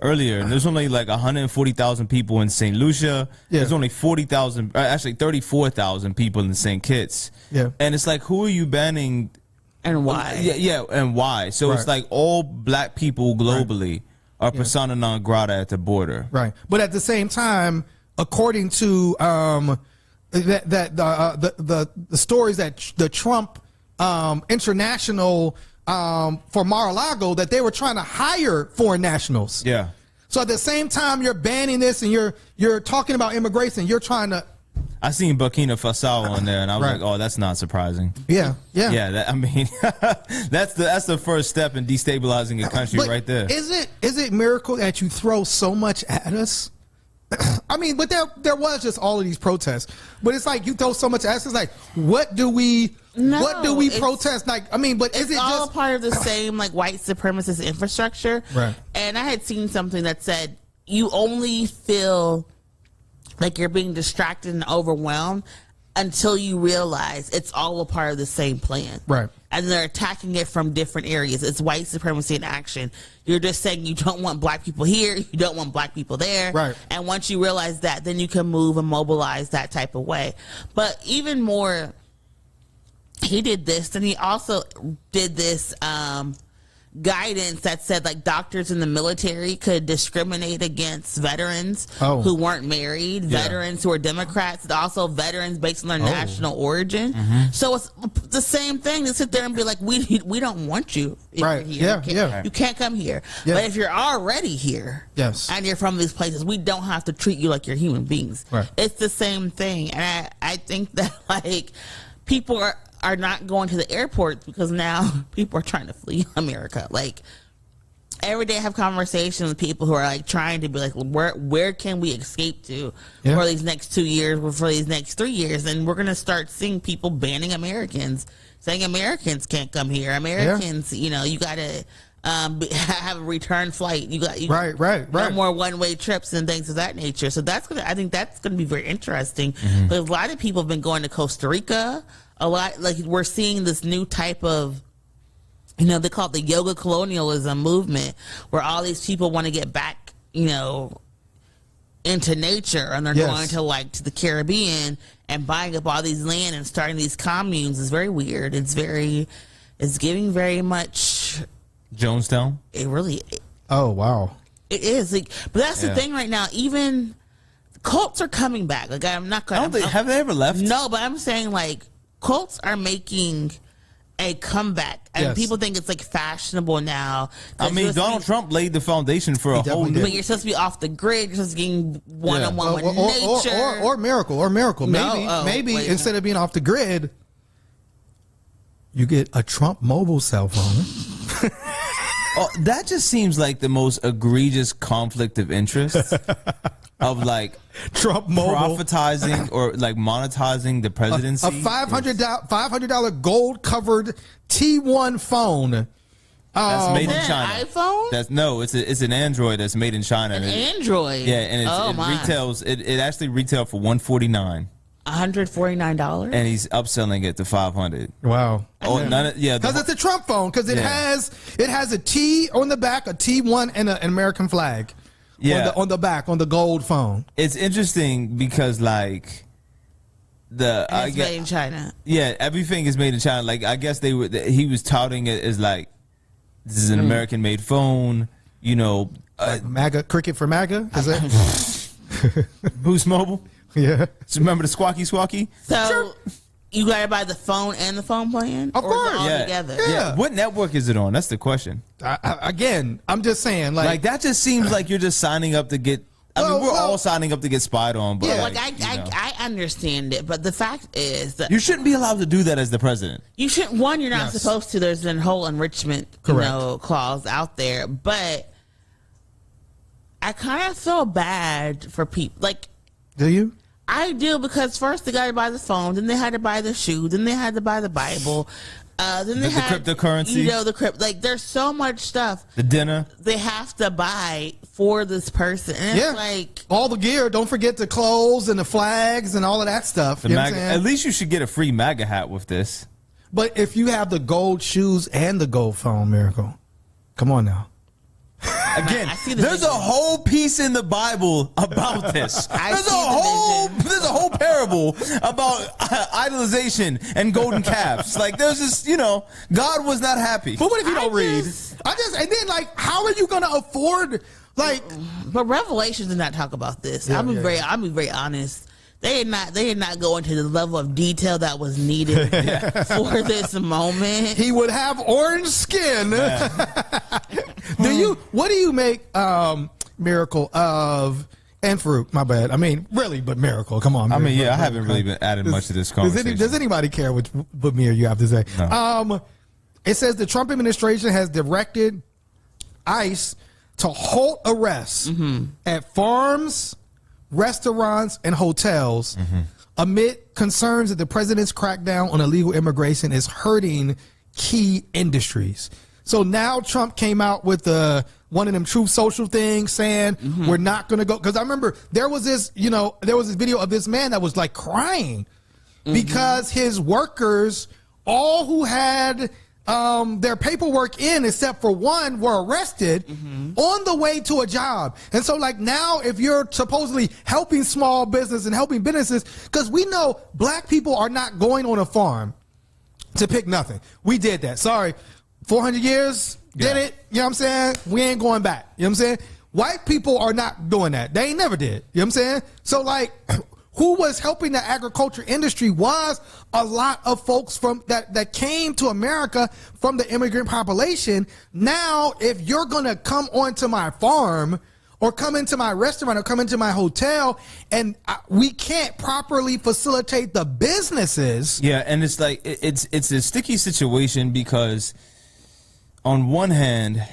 earlier, and there's only like 140,000 people in St. Lucia. Yeah. There's only 34,000 people in St. Kitts. Yeah. And it's like, who are you banning? And why? Yeah, and why? So it's like all black people globally are persona non grata at the border. Right. But at the same time, according to the stories that the Trump International for Mar-a-Lago, that they were trying to hire foreign nationals. Yeah. So at the same time you're banning this and you're talking about immigration, you're trying to. I seen Burkina Faso on there, and I was like, "Oh, that's not surprising." Yeah. That's the first step in destabilizing a country, right there. Is it miracle that you throw so much at us? I mean, but there was just all of these protests, but it's like you throw so much at us. It's like, what do we protest? Like, I mean, but is it all just part of the same like white supremacist infrastructure? Right. And I had seen something that said you only feel like you're being distracted and overwhelmed until you realize it's all a part of the same plan. Right. And they're attacking it from different areas. It's white supremacy in action. You're just saying you don't want black people here, you don't want black people there. Right. And once you realize that, then you can move and mobilize that type of way. But even more, he did this, and he also did this guidance that said like doctors in the military could discriminate against veterans who weren't married, veterans who are Democrats, and also veterans based on their national origin. So it's the same thing to sit there and be like, we don't want you. Right. You're here. You can't come here. But if you're already here, and you're from these places, we don't have to treat you like you're human beings. Right. It's the same thing. And I think that like people are not going to the airport because now people are trying to flee America. Like every day I have conversations with people who are like trying to be like, where can we escape to for these next 2 years or for these next 3 years? And we're going to start seeing people banning Americans, saying Americans can't come here. Americans, you know, you got to have a return flight. You got no more one-way trips and things of that nature. So I think that's gonna be very interesting. But a lot of people have been going to Costa Rica. A lot, like we're seeing this new type of, you know, they call it the yoga colonialism movement, where all these people want to get back, you know, into nature, and they're going to the Caribbean and buying up all these land and starting these communes. Is very weird. It's giving very much Jonestown. It really. Oh wow. It is, like, but that's the thing right now. Even cults are coming back. Like I'm not going. Have they ever left? No, but I'm saying like cults are making a comeback, and people think it's like fashionable now. I mean, Donald Trump laid the foundation for a whole. But you're supposed to be off the grid. You're supposed to be getting one-on-one with nature, or miracle. Maybe instead of being off the grid, you get a Trump mobile cell phone. That just seems like the most egregious conflict of interest of like Trump mobile profitizing or like monetizing the presidency. A $500 gold covered T1 phone. That's made in China. iPhone? It's an Android that's made in China. Android. Yeah, and it actually retailed for $149. $149, and he's upselling it to $500. Wow! Because it's a Trump phone. Because it has a T on the back, a T1, and an American flag. On the back, on the gold phone. It's interesting because like it's made in China. Yeah, everything is made in China. Like I guess he was touting it as like this is an American made phone. You know, like MAGA cricket for MAGA. Is that Boost Mobile? Yeah. So remember the squawky? So you gotta buy the phone and the phone plan? Of course. All together? Yeah. What network is it on? That's the question. Again, I'm just saying, like that just seems like you're just signing up to get. I mean, we're all signing up to get spied on. But I understand it, but the fact is that you shouldn't be allowed to do that as the president. You shouldn't. One, you're not supposed to. There's a whole enrichment, clause out there, but I kind of feel bad for people. Like, do you? I do, because first they got to buy the phone, then they had to buy the shoe, then they had to buy the Bible, then they had the cryptocurrency. You know, like there's so much stuff. The dinner they have to buy for this person. And it's like all the gear. Don't forget the clothes and the flags and all of that stuff. At least you should get a free MAGA hat with this. But if you have the gold shoes and the gold phone, Miracle, come on now. Again, there's a whole piece in the Bible about this. There's a whole parable about idolization and golden calves. Like there's this, God was not happy. But what if you don't read? And then like, how are you going to afford like? But Revelation did not talk about this. I'll be very honest. They did not go into the level of detail that was needed for this moment. He would have orange skin. What do you make Miracle of and fruit? My bad. I mean, really, but Miracle. Come on. I haven't really been added much to this conversation. Does anybody care what me or you have to say? No. It says the Trump administration has directed ICE to halt arrests at farms, restaurants, and hotels amid concerns that the president's crackdown on illegal immigration is hurting key industries. So now Trump came out with one of them Truth Social things saying we're not going to go. Because I remember there was this video of this man that was like crying because his workers, all who had their paperwork in except for one, were arrested on the way to a job. And so like now if you're supposedly helping small business and helping businesses, because we know black people are not going on a farm to pick nothing. We did that. Sorry. 400 years, Did it? You know what I'm saying? We ain't going back. You know what I'm saying? White people are not doing that. They ain't never did. You know what I'm saying? So like, who was helping the agriculture industry was a lot of folks from that came to America from the immigrant population. Now, if you're gonna come onto my farm or come into my restaurant or come into my hotel and we can't properly facilitate the businesses. Yeah, and it's like it's a sticky situation because on one hand,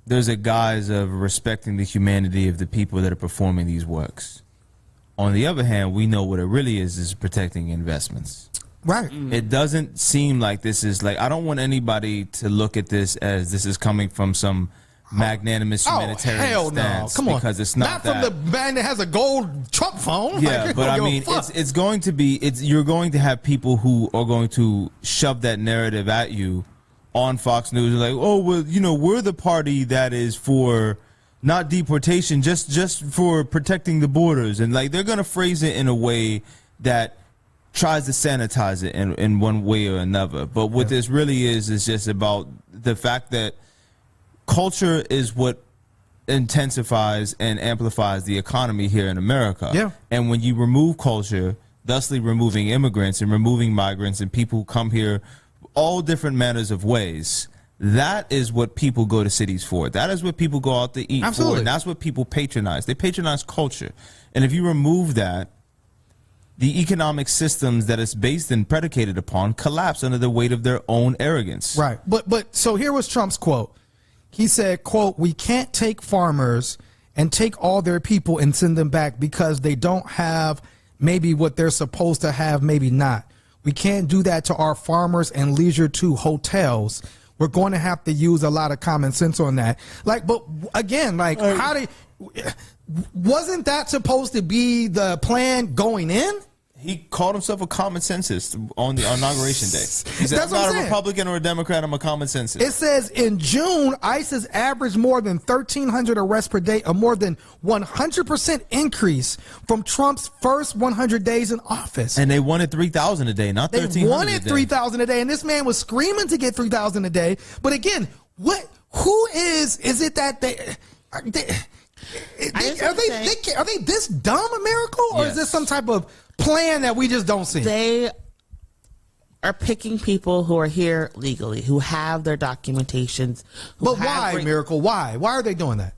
there's a guise of respecting the humanity of the people that are performing these works. On the other hand, we know what it really is protecting investments. Right. It doesn't seem like this is like, I don't want anybody to look at this as this is coming from some magnanimous humanitarian hell stance. No. Come on. Because it's not from the man that has a gold Trump phone. Yeah, like, but I mean, it's going to be, you're going to have people who are going to shove that narrative at you on Fox News. Like, oh, well, you know, we're the party that is for not deportation, just for protecting the borders. And like, they're going to phrase it in a way that tries to sanitize it in one way or another. But what this really is just about the fact that culture is what intensifies and amplifies the economy here in America. Yeah. And when you remove culture, thusly removing immigrants and removing migrants and people who come here all different manners of ways, that is what people go to cities for. That is what people go out to eat for. And that's what people patronize. They patronize culture. And if you remove that, the economic systems that it's based and predicated upon collapse under the weight of their own arrogance. Right. But so here was Trump's quote. He said, quote, "We can't take farmers and take all their people and send them back because they don't have maybe what they're supposed to have, maybe not. We can't do that to our farmers and leisure to hotels. We're going to have to use a lot of common sense on that." Like, but again, like, wasn't that supposed to be the plan going in? He called himself a common census on the inauguration day. He said, That's I'm not a Republican or a Democrat, I'm a common census. It says in June, ICE has averaged more than 1,300 arrests per day, a more than 100% increase from Trump's first 100 days in office. And they wanted 3,000 a day, not 1,300 They wanted 3,000 a day, and this man was screaming to get 3,000 a day. But again, who is it that are they this dumb, America, or is this some type of plan that we just don't see? They are picking people who are here legally, who have their documentations. But why, Miracle? Why are they doing that?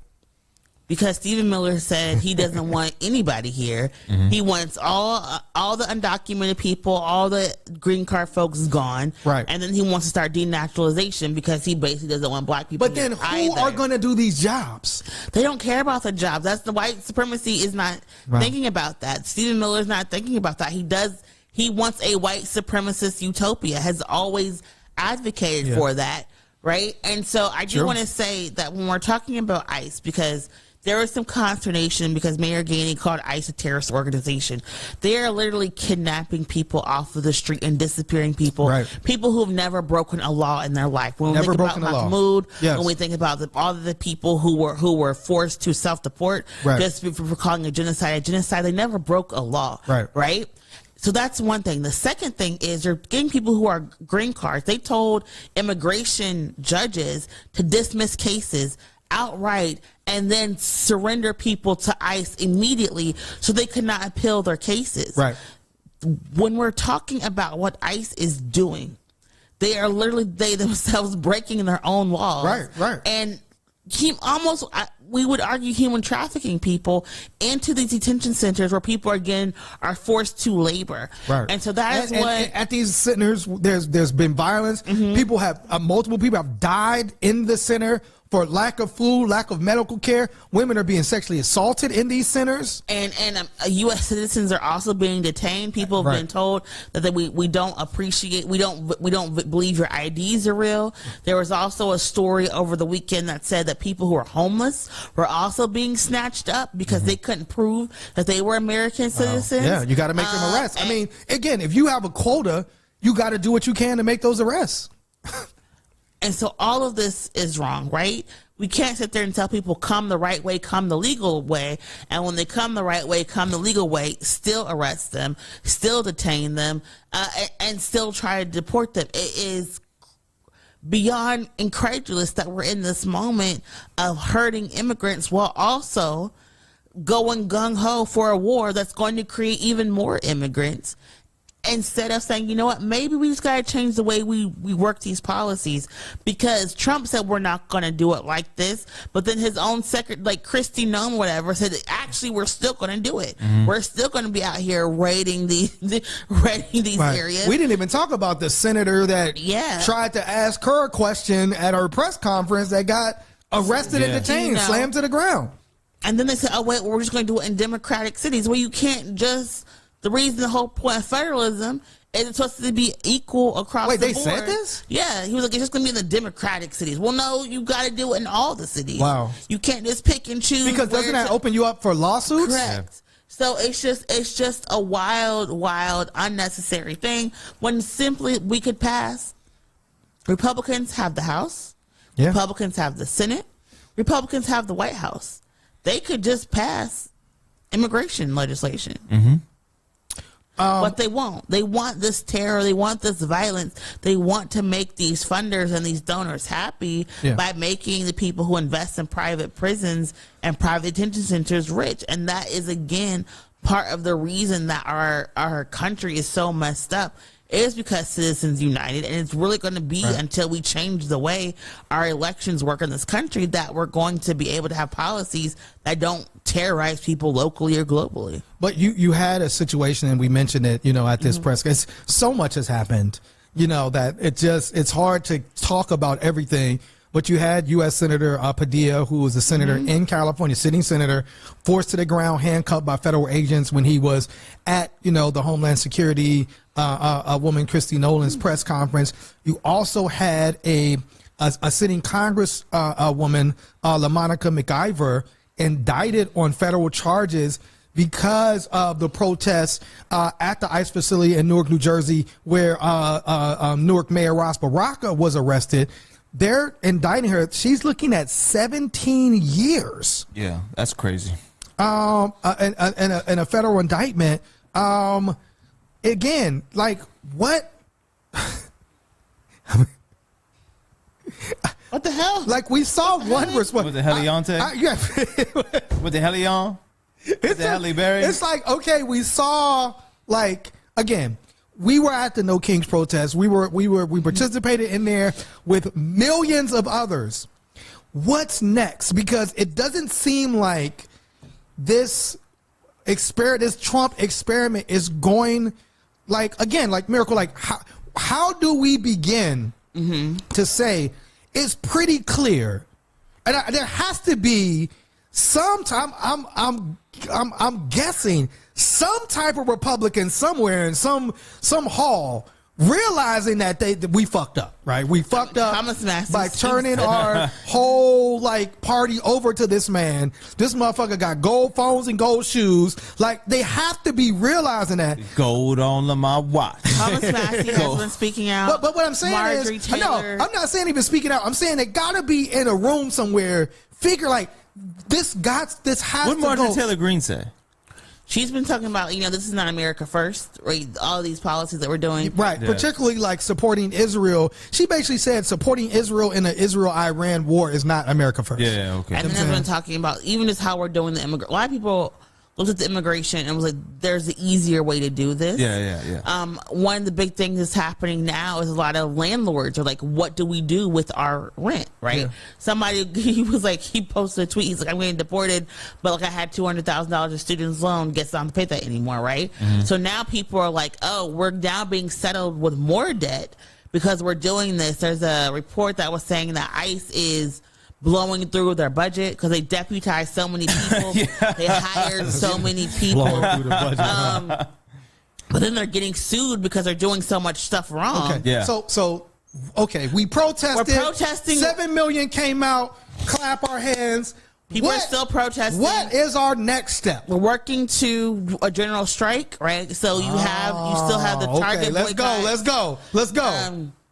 Because Stephen Miller said he doesn't want anybody here. He wants all the undocumented people, all the green card folks gone. Right. And then he wants to start denaturalization because he basically doesn't want black people But then who are going to do these jobs? They don't care about the jobs. That's the white supremacy is not thinking about that. Stephen Miller is not thinking about that. He wants a white supremacist utopia, has always advocated for that. Right. And so I do want to say that when we're talking about ICE, because there was some consternation because Mayor Gainey called ICE a terrorist organization. They are literally kidnapping people off of the street and disappearing people. Right. People who've never broken a law in their life. When we think about Mahmoud, when we think about all of the people who were forced to self-deport just for calling a genocide, they never broke a law. Right. So that's one thing. The second thing is you're getting people who are green cards. They told immigration judges to dismiss cases outright and then surrender people to ICE immediately so they could not appeal their cases. Right. When we're talking about what ICE is doing, they are literally they themselves breaking their own laws. Right. And we would argue human trafficking people into these detention centers where people again are forced to labor. Right. And so that is what at these centers there's been violence. People have multiple people have died in the center for lack of food, lack of medical care. Women are being sexually assaulted in these centers. And U.S. citizens are also being detained. People have been told that we don't appreciate, we don't believe your IDs are real. There was also a story over the weekend that said that people who are homeless were also being snatched up because they couldn't prove that they were American citizens. Yeah, you got to make them arrest. I mean, again, if you have a quota, you got to do what you can to make those arrests. And so all of this is wrong, right? We can't sit there and tell people come the right way, come the legal way. And when they come the right way, come the legal way, still arrest them, still detain them, and still try to deport them. It is beyond incredulous that we're in this moment of hurting immigrants while also going gung-ho for a war that's going to create even more immigrants, instead of saying, you know what, maybe we just got to change the way we work these policies, because Trump said we're not going to do it like this, but then his own secretary, like Kristi Noem, whatever, said actually we're still going to do it. We're still going to be out here raiding these areas. We didn't even talk about the senator that tried to ask her a question at her press conference that got arrested and detained, slammed to the ground. And then they said, oh wait, we're just going to do it in democratic cities. Well, you can't just. The reason, the whole point of federalism is it's supposed to be equal across the board. Wait, they said this? Yeah. He was like, it's just going to be in the democratic cities. Well, no, you got to do it in all the cities. Wow. You can't just pick and choose. Because doesn't that open you up for lawsuits? Correct. Yeah. So it's just a wild, unnecessary thing when simply we could pass. Republicans have the House. Yeah. Republicans have the Senate. Republicans have the White House. They could just pass immigration legislation. Mm-hmm. But they won't. They want this terror. They want this violence. They want to make these funders and these donors happy by making the people who invest in private prisons and private detention centers rich. And that is, again, part of the reason that our country is so messed up. Is because Citizens United, and it's really going to be until we change the way our elections work in this country that we're going to be able to have policies that don't terrorize people locally or globally. But you had a situation, and we mentioned it, at this press. So much has happened, that it's hard to talk about everything. But you had U.S. Senator Padilla, who was a senator in California, sitting senator, forced to the ground, handcuffed by federal agents when he was at, the Homeland Security woman, Kristi Nolan's press conference. You also had a sitting Congress woman, LaMonica McIver, indicted on federal charges because of the protests at the ICE facility in Newark, New Jersey, where Newark Mayor Ras Baraka was arrested. They're indicting her. She's looking at 17 years. Yeah, that's crazy. And a federal indictment. Again, like what? What the hell? Like we saw one response. With the Heliante? Yeah. With the Helion? With the Halle Berry? It's like, okay, we saw, like, again, we were at the No Kings protest. We participated in there with millions of others. What's next? Because it doesn't seem like this Trump experiment is going, like, again, like Miracle, like how do we begin to say it's pretty clear, and there has to be some time. I'm guessing some type of Republican somewhere in some hall realizing that we fucked up, right? We fucked up by turning our whole party over to this man. This motherfucker got gold phones and gold shoes. Like, they have to be realizing that. Gold on my watch. Thomas Massey has been speaking out. But what I'm saying Marjorie is, Taylor. no, I'm not saying even speaking out. I'm saying they gotta be in a room somewhere. Figure this has what to go. What Marjorie Taylor Greene say? She's been talking about, this is not America first, right? All these policies that we're doing. Right, particularly supporting Israel. She basically said supporting Israel in the Israel-Iran war is not America first. Yeah, okay. And then they've been talking about even just how we're doing the immigration. A lot of people looked at the immigration and was like, there's an easier way to do this. Yeah. One of the big things that's happening now is a lot of landlords are like, what do we do with our rent, right? Yeah. Somebody, he posted a tweet, he's like, I'm getting deported, but I had $200,000 of student's loan, guess I don't have to pay that anymore, right? Mm-hmm. So now people are like, oh, we're now being settled with more debt because we're doing this. There's a report that was saying that ICE is blowing through their budget because they deputized so many people. They hired so many people. Blowing through the budget. But then they're getting sued because they're doing so much stuff wrong. Okay. Yeah. So okay, we protested. We're protesting. 7 million came out. Clap our hands. People are still protesting. What is our next step? We're working to a general strike, right? So you still have the target. Okay, let's go.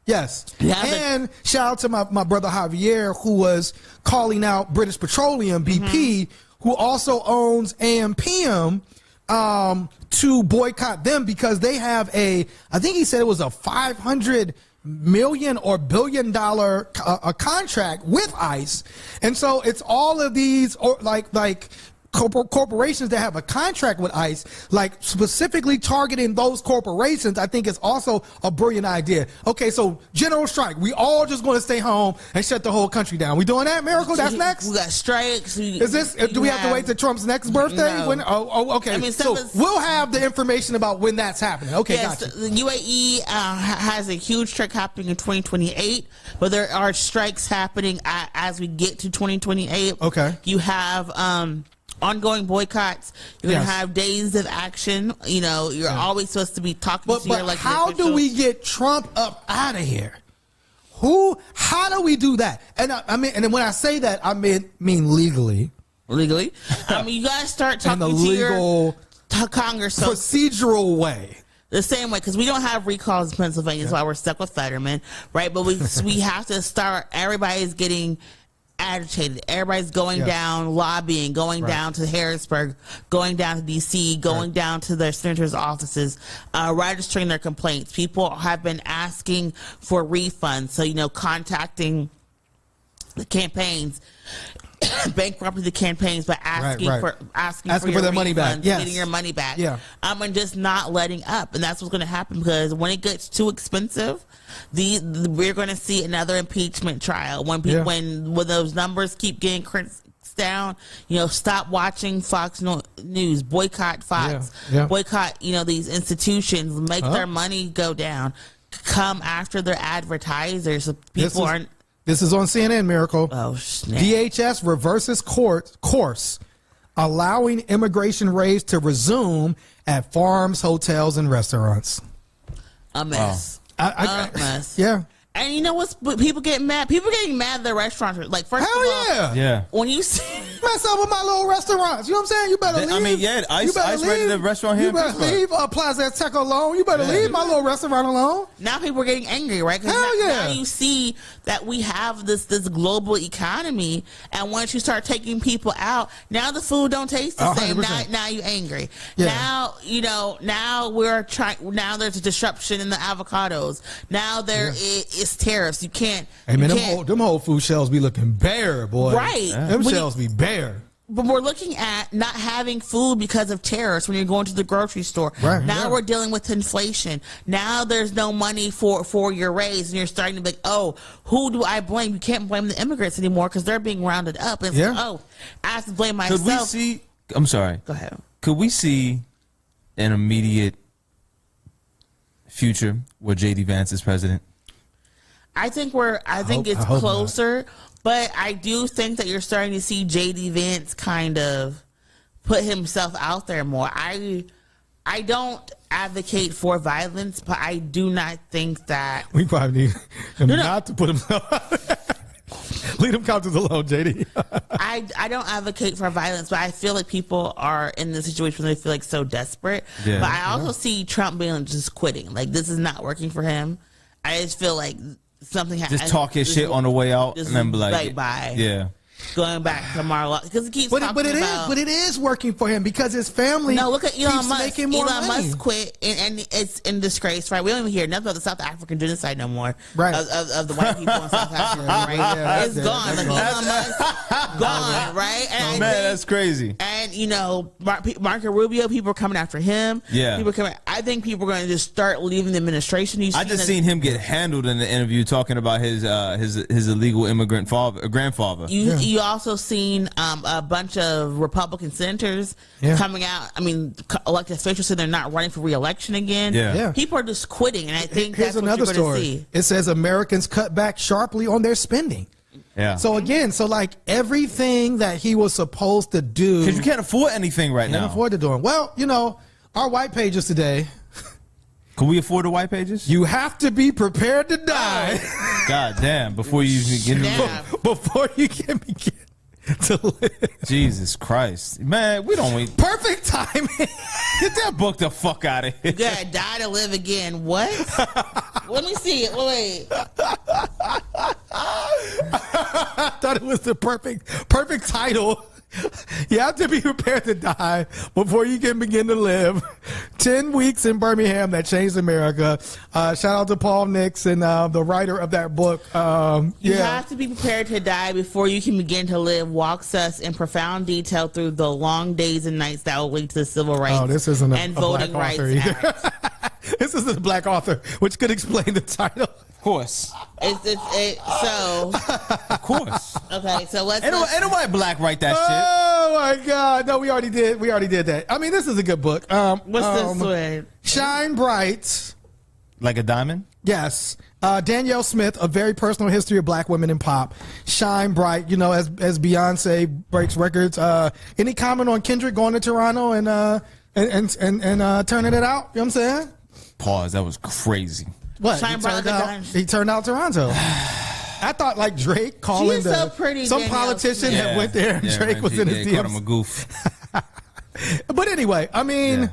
Yes. And shout out to my brother Javier, who was calling out British Petroleum, BP, who also owns AMPM, to boycott them because they have I think he said it was a $500 million or $billion a contract with ICE, and so it's all of these like corporations that have a contract with ICE, like specifically targeting those corporations. I think is also a brilliant idea. Okay, so general strike. We all just going to stay home and shut the whole country down. We doing that, Miracle? That's next. We got strikes. Is this? Do we have to wait till Trump's next birthday? No. When? Okay. I mean, so we'll have the information about when that's happening. Okay, yes, gotcha. The UAE has a huge strike happening in 2028, but there are strikes happening as we get to 2028. Okay. You have ongoing boycotts. You're going to have days of action. You know, you're always supposed to be talking to your elected how officials. do we get Trump up out of here? How do we do that? And I mean, and when I say that, I mean legally. Legally, I mean, you got to start talking in the to legal your Congress. Procedural way. The same way, because we don't have recalls in Pennsylvania, that's why we're stuck with Fetterman, right? But we have to start. Everybody's getting agitated. Everybody's going down, lobbying, going down to Harrisburg, going down to DC, going down to their senators' offices, registering their complaints. People have been asking for refunds, so contacting the campaigns, bankrupting the campaigns by asking for their money back, getting your money back, and just not letting up. And that's what's going to happen, because when it gets too expensive, we're going to see another impeachment trial. When those numbers keep getting down, stop watching Fox News, boycott Fox, boycott boycott these institutions, make their money go down, come after their advertisers. So people aren't. This is on CNN, Miracle. Oh, snap. DHS reverses course, allowing immigration raids to resume at farms, hotels, and restaurants. A mess. A mess. Yeah. And you know what's people getting mad? People getting mad at their restaurants. Like, first of all, when you see mess up with my little restaurants, you know what I'm saying? You better leave. I mean, ICE raided the restaurant here. You better leave Plaza Azteca alone. You better leave my little restaurant alone. Now people are getting angry, right? Now you see that we have this global economy, and once you start taking people out, now the food don't taste the same. Now you angry. Now now we're trying. Now there's a disruption in the avocados. Now there is tariffs. You can't. Hey man, them whole food shelves be looking bare, boy. Right. Them shelves be bare. But we're looking at not having food because of tariffs when you're going to the grocery store. Right. Now we're dealing with inflation. Now there's no money for your raise, and you're starting to be like, oh, who do I blame? You can't blame the immigrants anymore because they're being rounded up. It's I have to blame myself. Could we see? I'm sorry. Go ahead. Could we see an immediate future where J.D. Vance is president? I think it's closer, but I do think that you're starting to see J.D. Vance kind of put himself out there more. I don't advocate for violence, but I do not think that we probably need him not to put himself out there. Leave them counters alone, JD. I don't advocate for violence, but I feel like people are in the situation where they feel like so desperate. Yeah. But I also see Trump being just quitting. Like, this is not working for him. I just feel like something just talk his shit on the way out and then be like bye. Yeah. Going back tomorrow because he keeps talking about. But it is working for him because his family. No, look at Elon Musk. Making more Elon money. Musk quit and it's in disgrace, right? We don't even hear nothing about the South African genocide no more, right? Of the white people in South Africa, right? It's gone. Like Elon Musk gone, right? And that's crazy. And Marco Rubio, people are coming after him. Yeah, people are coming. I think people are going to just start leaving the administration. I just seen him get handled in the interview talking about his illegal immigrant grandfather. You also seen a bunch of Republican senators coming out. I mean, elected officials saying they're not running for re-election again. Yeah. People are just quitting, and I think here's that's another what you're going to story. see. It says Americans cut back sharply on their spending. Yeah. So again, like everything that he was supposed to do, because you can't afford anything right now. Can't afford to do it. Well, our white pages today. Can we afford the white pages? You have to be prepared to die. God damn! Before you even get before you can begin to live. Jesus Christ, man, we don't wait. Perfect timing. Get that book the fuck out of here. You gotta die to live again. What? Let me see it. Wait. I thought it was the perfect title. You have to be prepared to die before you can begin to live. 10 weeks in Birmingham that changed America. Shout out to Paul Nix and the writer of that book. You have to be prepared to die before you can begin to live. Walks us in profound detail through the long days and nights that will lead to the civil rights this isn't and voting rights act. This is a black author, which could explain the title. Of course. So. Of course. Okay, so let's. Ain't nobody black write that shit. Oh my God! No, we already did. We already did that. I mean, this is a good book. What's this one? Shine Bright. Like a diamond? Yes. Danielle Smith, A Very Personal History of Black Women in Pop. Shine Bright. You know, as Beyonce breaks records. Any comment on Kendrick going to Toronto and turning it out? You know what I'm saying? Pause. That was crazy. What? He turned out Toronto. I thought like Drake calling some politician that went there and Drake was in his DMs. Called him a goof. But anyway, I mean,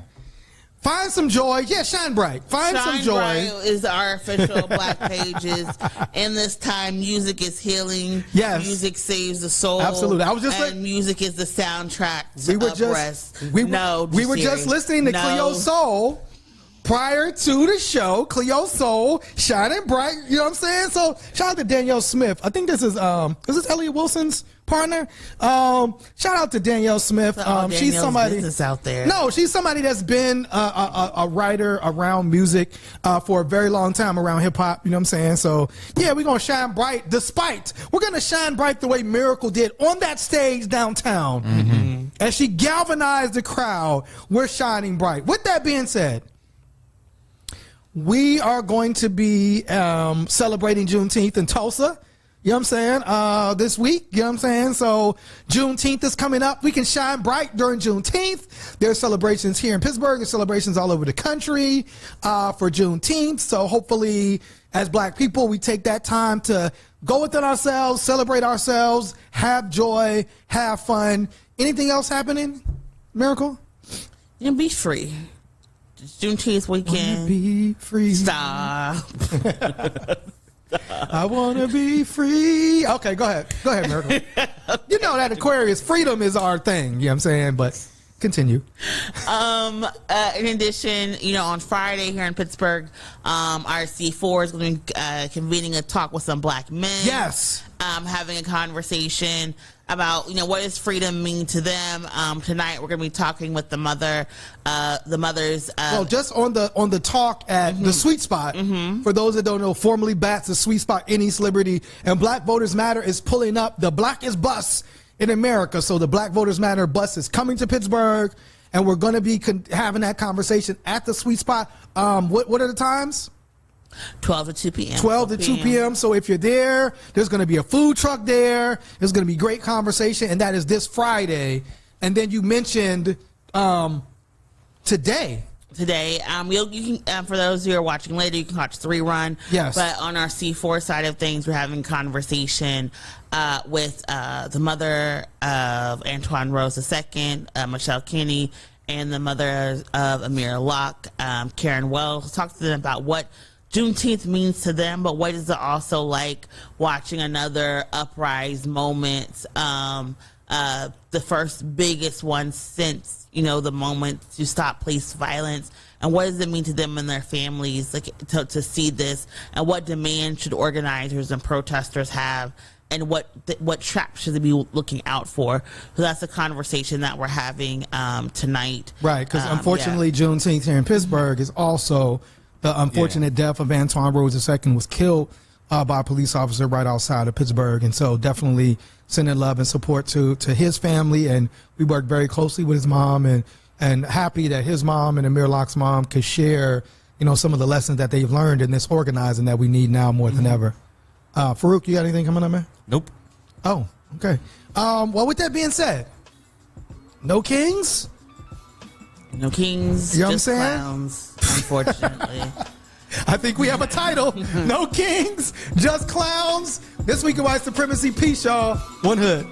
find some joy. Yeah, shine bright. Find some joy. Shine Bright is our official Black Pages. In this time, music is healing. Yes. Music saves the soul. Absolutely. I was just and music is the soundtrack to uprest. We were just listening to Cleo Soul. Prior to the show, Cleo Soul, Shining Bright, you know what I'm saying? So shout out to Danielle Smith. I think this is Elliot Wilson's partner. Shout out to Danielle Smith. She's somebody out there. No, she's somebody that's been a writer around music for a very long time, around hip hop, you know what I'm saying? So yeah, we're gonna shine bright we're gonna shine bright the way Miracle did on that stage downtown. Mm-hmm. As she galvanized the crowd, we're shining bright. With that being said, we are going to be celebrating Juneteenth in Tulsa, you know what I'm saying, this week, you know what I'm saying? So Juneteenth is coming up. We can shine bright during Juneteenth. There's celebrations here in Pittsburgh. There's celebrations all over the country for Juneteenth. So hopefully, as Black people, we take that time to go within ourselves, celebrate ourselves, have joy, have fun. Anything else happening, Miracle? You can be free. Juneteenth weekend. Be free. Stop. I want to be free. Okay, go ahead, Miracle. You know that Aquarius freedom is our thing. You know what I'm saying? But continue. In addition, on Friday here in Pittsburgh, our C4 is going to be convening a talk with some Black men. Yes. Having a conversation about what does freedom mean to them. Tonight we're going to be talking with the mothers. Well, just on the talk at the Sweet Spot. Mm-hmm. For those that don't know, formerly BATS, the Sweet Spot in East Liberty, and Black Voters Matter is pulling up the blackest bus in America. So the Black Voters Matter bus is coming to Pittsburgh, and we're going to be having that conversation at the Sweet Spot. What are the times? 12 to 2 p.m. 12 to 2 p.m. So if you're there, there's going to be a food truck there. There's going to be great conversation, and that is this Friday. And then you mentioned today. Today, you can, for those who are watching later, you can watch the rerun. Yes. But on our C4 side of things, we're having conversation with the mother of Antoine Rose II, Michelle Kinney, and the mother of Amir Locke, Karen Wells. Talk to them about what Juneteenth means to them, but what is it also like watching another uprise moment, the first biggest one since the moment to stop police violence, and what does it mean to them and their families, like to see this, and what demand should organizers and protesters have, and what traps should they be looking out for? So that's a conversation that we're having tonight. Right, because unfortunately, Juneteenth here in Pittsburgh is also the unfortunate death of Antoine Rose II was killed by a police officer right outside of Pittsburgh. And so definitely sending love and support to his family. And we worked very closely with his mom, and happy that his mom and Amir Locke's mom could share, some of the lessons that they've learned in this organizing that we need now more than ever. Farouk, you got anything coming up, man? Nope. Oh, okay. Well, with that being said, no kings? No kings, you know just clowns, unfortunately. I think we have a title. No kings, just clowns. This week of White Supremacy. Peace, y'all. One hood.